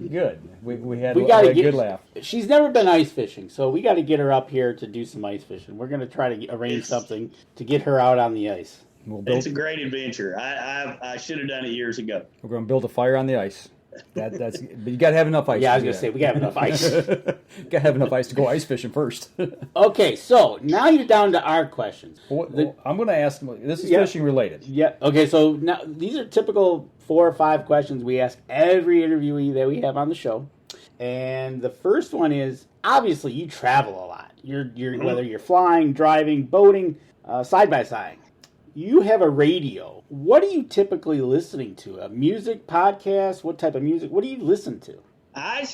We had We gotta a get, good laugh. She's never been ice fishing, so we got to get her up here to do some ice fishing. We're going to try to arrange something to get her out on the ice. It's a great adventure. I should have done it years ago. We're going to build a fire on the ice. But you got to have enough ice. Yeah, I was going to say, we got to have enough ice. Got to have enough ice to go ice fishing first. Okay, so now you're down to our questions. I'm going to ask, this is fishing related. Yeah, okay, so now these are typical 4 or 5 questions we ask every interviewee that we have on the show. And the first one is, obviously, you travel a lot. Whether you're flying, driving, boating, side by side. You have a radio. What are you typically listening to? A music podcast? What type of music? What do you listen to? I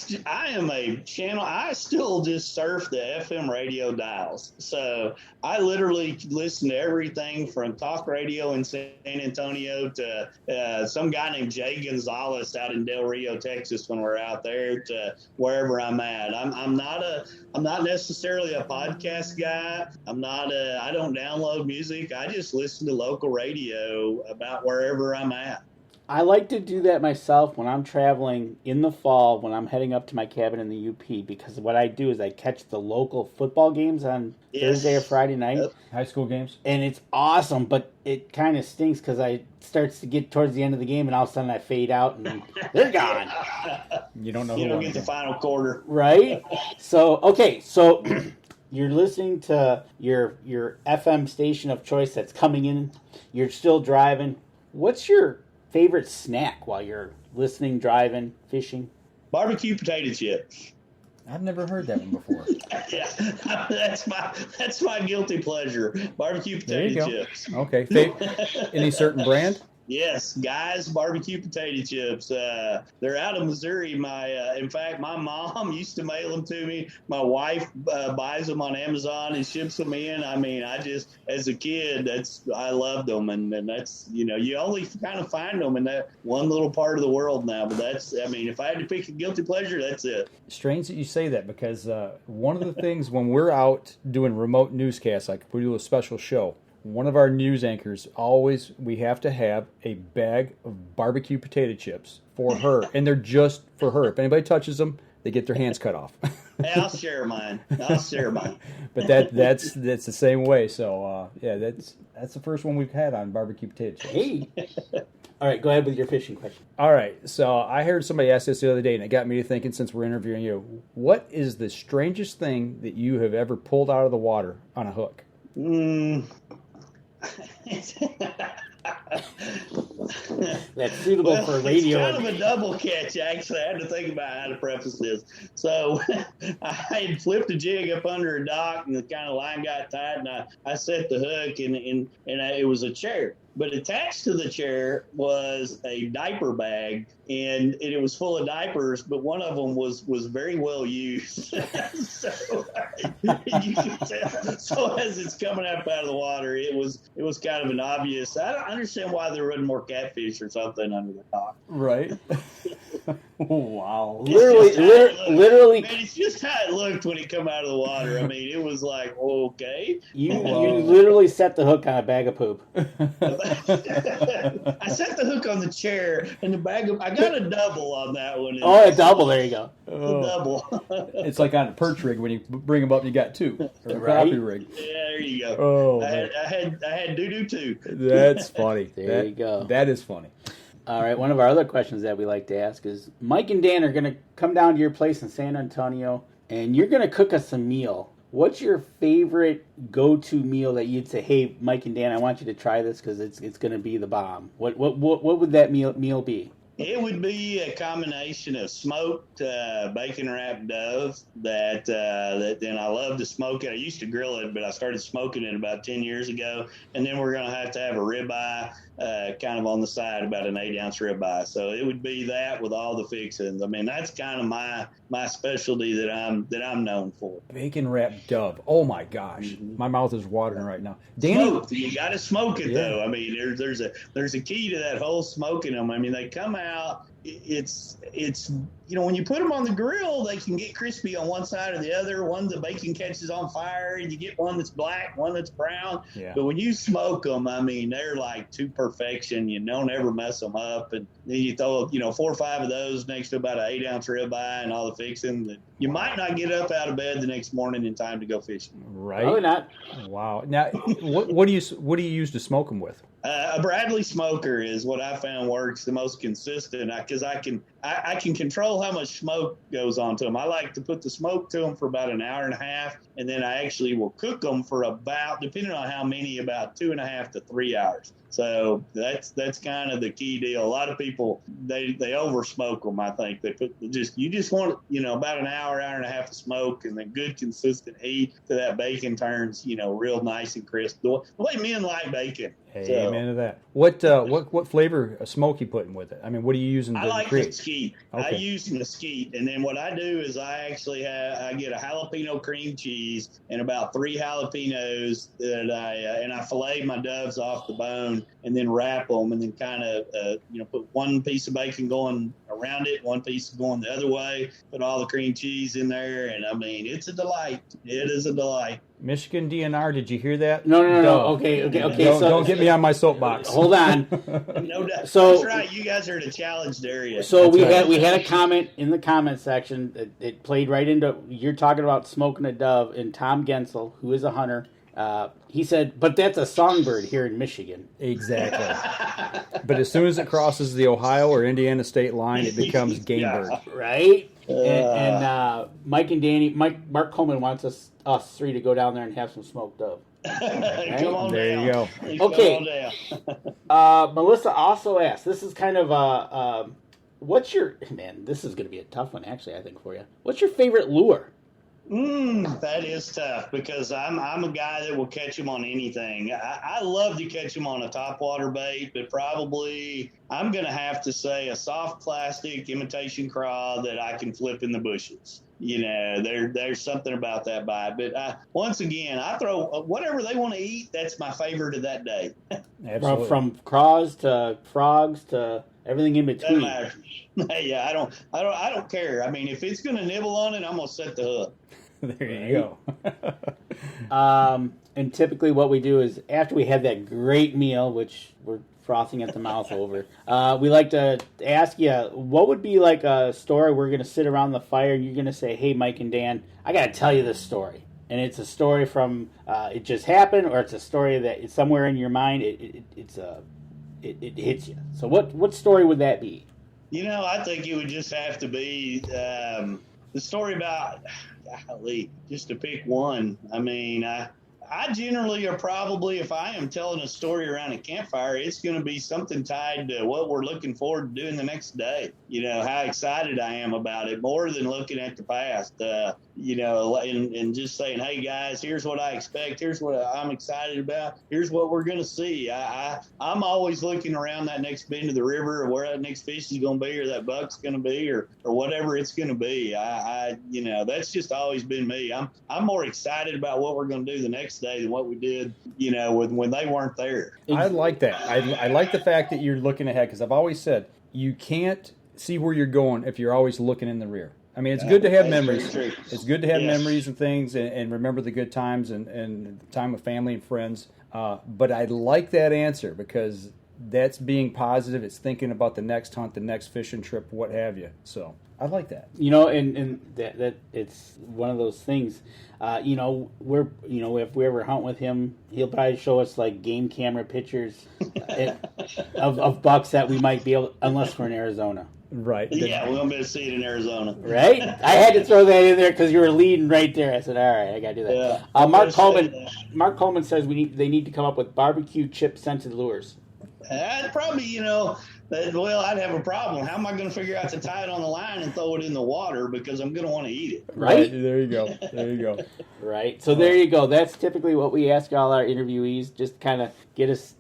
am a channel. I still just surf the FM radio dials. So I literally listen to everything from talk radio in San Antonio to some guy named Jay Gonzalez out in Del Rio, Texas, when we're out there, to wherever I'm at. I'm not necessarily a podcast guy. I don't download music. I just listen to local radio about wherever I'm at. I like to do that myself when I'm traveling in the fall, when I'm heading up to my cabin in the UP, because what I do is I catch the local football games on Thursday or Friday night. Yep. High school games. And it's awesome, but it kind of stinks because I starts to get towards the end of the game and all of a sudden I fade out and they're gone. You don't know You don't get the final quarter. Right? So you're listening to your FM station of choice that's coming in. You're still driving. What's your favorite snack while you're listening, driving, fishing? Barbecue potato chips. I've never heard that one before. Yeah, that's my guilty pleasure. Barbecue potato chips. Okay. Any certain brand? Yes, Guys Barbecue Potato Chips. They're out of Missouri. In fact, my mom used to mail them to me. My wife buys them on Amazon and ships them in. I mean, as a kid, I loved them, and that's, you only kind of find them in that one little part of the world now. But if I had to pick a guilty pleasure, that's it. Strange that you say that, because one of the things when we're out doing remote newscasts, like we do a special show, one of our news anchors we have to have a bag of barbecue potato chips for her, and they're just for her. If anybody touches them, they get their hands cut off. Hey, I'll share mine. But that's the same way. So that's the first one we've had on barbecue potato chips. Hey. All right, go ahead with your fishing question. All right, so I heard somebody ask this the other day, and it got me to thinking, since we're interviewing you, what is the strangest thing that you have ever pulled out of the water on a hook? That's suitable for radio. It's kind of a double catch, actually. I had to think about how to preface this. So I had flipped a jig up under a dock, and the kind of line got tight, and I set the hook, and it was a chair. But attached to the chair was a diaper bag, and it was full of diapers, but one of them was very well used. So you can tell. So as it's coming up out of the water, it was kind of an obvious. I don't understand why there wasn't more catfish or something under the dock. Right. Wow. Literally. Man, it's just how it looked when it come out of the water. I mean, it was like, okay. You literally set the hook on a bag of poop. I set the hook on the chair, and the bag of. I got a double on that one. Oh, a double. There you go. A double. It's like on a perch rig when you bring them up, you got two. Or a crappie rig. Yeah, there you go. Oh, I had doo-doo too. That's funny. There you go. That is funny. All right, one of our other questions that we like to ask is, Mike and Dan are going to come down to your place in San Antonio, and you're going to cook us a meal. What's your favorite go-to meal that you'd say, hey, Mike and Dan, I want you to try this because it's going to be the bomb? What would that meal be? It would be a combination of smoked bacon-wrapped dove that then I love to smoke it. I used to grill it, but I started smoking it about 10 years ago. And then we're going to have a ribeye kind of on the side, about an 8-ounce ribeye. So it would be that with all the fixings. I mean, that's kind of my specialty that I'm known for. Bacon-wrapped dove. Oh, my gosh. Mm-hmm. My mouth is watering right now. Danny, smoked. You got to smoke it, though. I mean, there's a key to that whole smoking them. I mean, they come out it's when you put them on the grill, they can get crispy on one side or the other. One, the bacon catches on fire, and you get one that's black, one that's brown. Yeah. But when you smoke them, I mean, they're like to perfection. You don't ever mess them up. And then you throw 4 or 5 of those next to about an 8-ounce ribeye and all the fixing. That you might not get up out of bed the next morning in time to go fishing. Right? Probably not. Wow. Now, what do you use to smoke them with? A Bradley smoker is what I found works the most consistent because I can control how much smoke goes onto them. I like to put the smoke to them for about an hour and a half, and then I actually will cook them for about, depending on how many, about 2.5 to 3 hours. So that's kind of the key deal. A lot of people they over smoke them. I think they you just want about an hour and a half of smoke, and then good consistent heat to that bacon turns real nice and crisp. The way men like bacon. Hey, amen to that. What flavor of smoke you putting with it? I mean, what are you using? I like mesquite. Okay. I use mesquite, and then what I do is I get a jalapeno cream cheese and about 3 jalapenos that I fillet my doves off the bone, and then wrap them, and then kind of put one piece of bacon going around it, one piece going the other way. Put all the cream cheese in there, and I mean, it's a delight. It is a delight. Michigan DNR, did you hear that? No. Okay. Don't get me on my soapbox. Hold on. No doubt. So, that's right. You guys are in a challenged area. So we had a comment in the comment section that it played right into. You're talking about smoking a dove, and Tom Gensel, who is a hunter, he said, "But that's a songbird here in Michigan." Exactly. But as soon as it crosses the Ohio or Indiana state line, it becomes game bird. Right. And Mike and Danny, Mark Coleman wants us 3 to go down there and have some smoked dove. Right? Come on there down. You go. Okay. Melissa also asked, this is kind of what's your, man, this is going to be a tough one actually, I think, for you. What's your favorite lure? That is tough because I'm a guy that will catch them on anything. I love to catch them on a topwater bait, but probably I'm going to have to say a soft plastic imitation craw that I can flip in the bushes. There's something about that bite. But once again, I throw whatever they want to eat. That's my favorite of that day. Absolutely. From craws to frogs to everything in between. Doesn't matter. Yeah, I don't care. I mean, if it's going to nibble on it, I'm going to set the hook. There you go. And typically what we do is after we have that great meal, which we're frothing at the mouth over, we like to ask you, what would be like a story we're going to sit around the fire and you're going to say, hey, Mike and Dan, I got to tell you this story. And it's a story from it just happened, or it's a story that it's somewhere in your mind. It hits you. So what story would that be? I think it would just have to be the story about, golly, just to pick one. I mean, I generally are probably, if I am telling a story around a campfire, it's going to be something tied to what we're looking forward to doing the next day. How excited I am about it, more than looking at the past. And just saying, hey guys, here's what I expect. Here's what I'm excited about. Here's what we're going to see. I'm always looking around that next bend of the river, or where that next fish is going to be, or that buck's going to be, or whatever it's going to be. That's just always been me. I'm more excited about what we're going to do the next day than what we did, when they weren't there. I like that. I like the fact that you're looking ahead, because I've always said you can't see where you're going if you're always looking in the rear. I mean, it's good to have memories. It's good to have memories and things, and remember the good times and the time with family and friends. But I like that answer, because that's being positive. It's thinking about the next hunt, the next fishing trip, what have you. So I like that. And that it's one of those things. If we ever hunt with him, he'll probably show us like game camera pictures of bucks that we might be able, unless we're in Arizona. Right. Yeah, we won't be able to see it in Arizona. Right? I had to throw that in there because you were leading right there. I said, all right, I got to do that. Yeah, Mark Coleman says they need to come up with barbecue chip scented lures. Probably, I'd have a problem. How am I going to figure out to tie it on the line and throw it in the water, because I'm going to want to eat it? Right? There you go. Right. So there you go. That's typically what we ask all our interviewees, just kind of get us,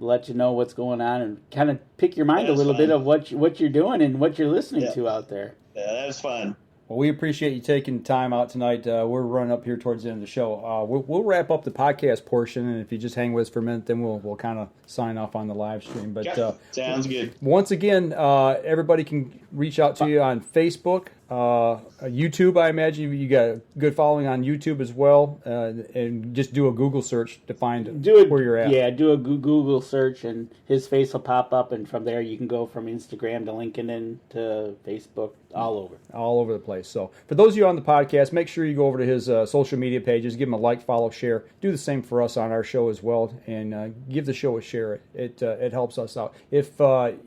let you know what's going on and kind of pick your mind a little bit of what you're doing and what you're listening to out there. Yeah, that was fun. Well, we appreciate you taking time out tonight. We're running up here towards the end of the show. We'll wrap up the podcast portion, and if you just hang with us for a minute, then we'll kind of sign off on the live stream. But sounds good. Once again, everybody can reach out to you on Facebook, YouTube. I imagine you got a good following on YouTube as well, and just do a Google search to find where you're at. Yeah, do a Google search, and his face will pop up, and from there you can go from Instagram to LinkedIn to Facebook, all over the place. So for those of you on the podcast, make sure you go over to his social media pages, give him a like, follow, share. Do the same for us on our show as well, and give the show a share. It helps us out. If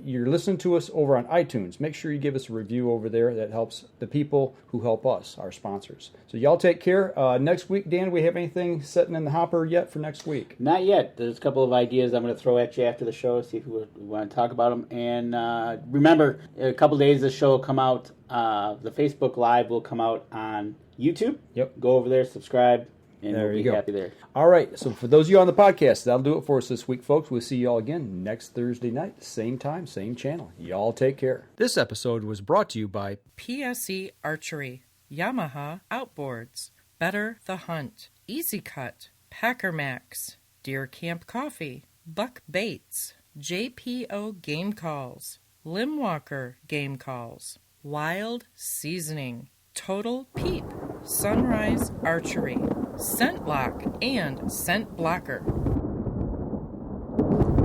you're listening to us over on iTunes, make sure you give us a review over there. That helps the people who help us, our sponsors. So y'all take care. Next week, Dan, do we have anything sitting in the hopper yet for next week? Not yet. There's a couple of ideas I'm going to throw at you after the show, see if we want to talk about them. And remember, in a couple of days, the show will come out. The Facebook Live will come out on YouTube. Yep. Go over there, subscribe, and there we'll be happy there. All right. So for those of you on the podcast, that'll do it for us this week, folks. We'll see you all again next Thursday night, same time, same channel. Y'all take care. This episode was brought to you by PSE Archery, Yamaha Outboards, Better the Hunt, Easy Cut, Packer Max, Deer Camp Coffee, Buck Baits, JPO Game Calls, Limwalker Game Calls, Wild Seasoning, Total Peep, Sunrise Archery, Scent Lock, and Scent Blocker.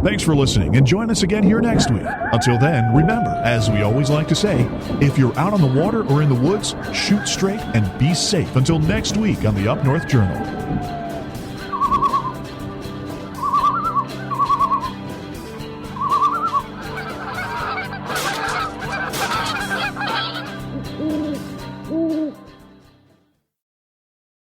Thanks for listening, and join us again here next week. Until then, remember, as we always like to say, if you're out on the water or in the woods, shoot straight and be safe until next week on the Up North Journal.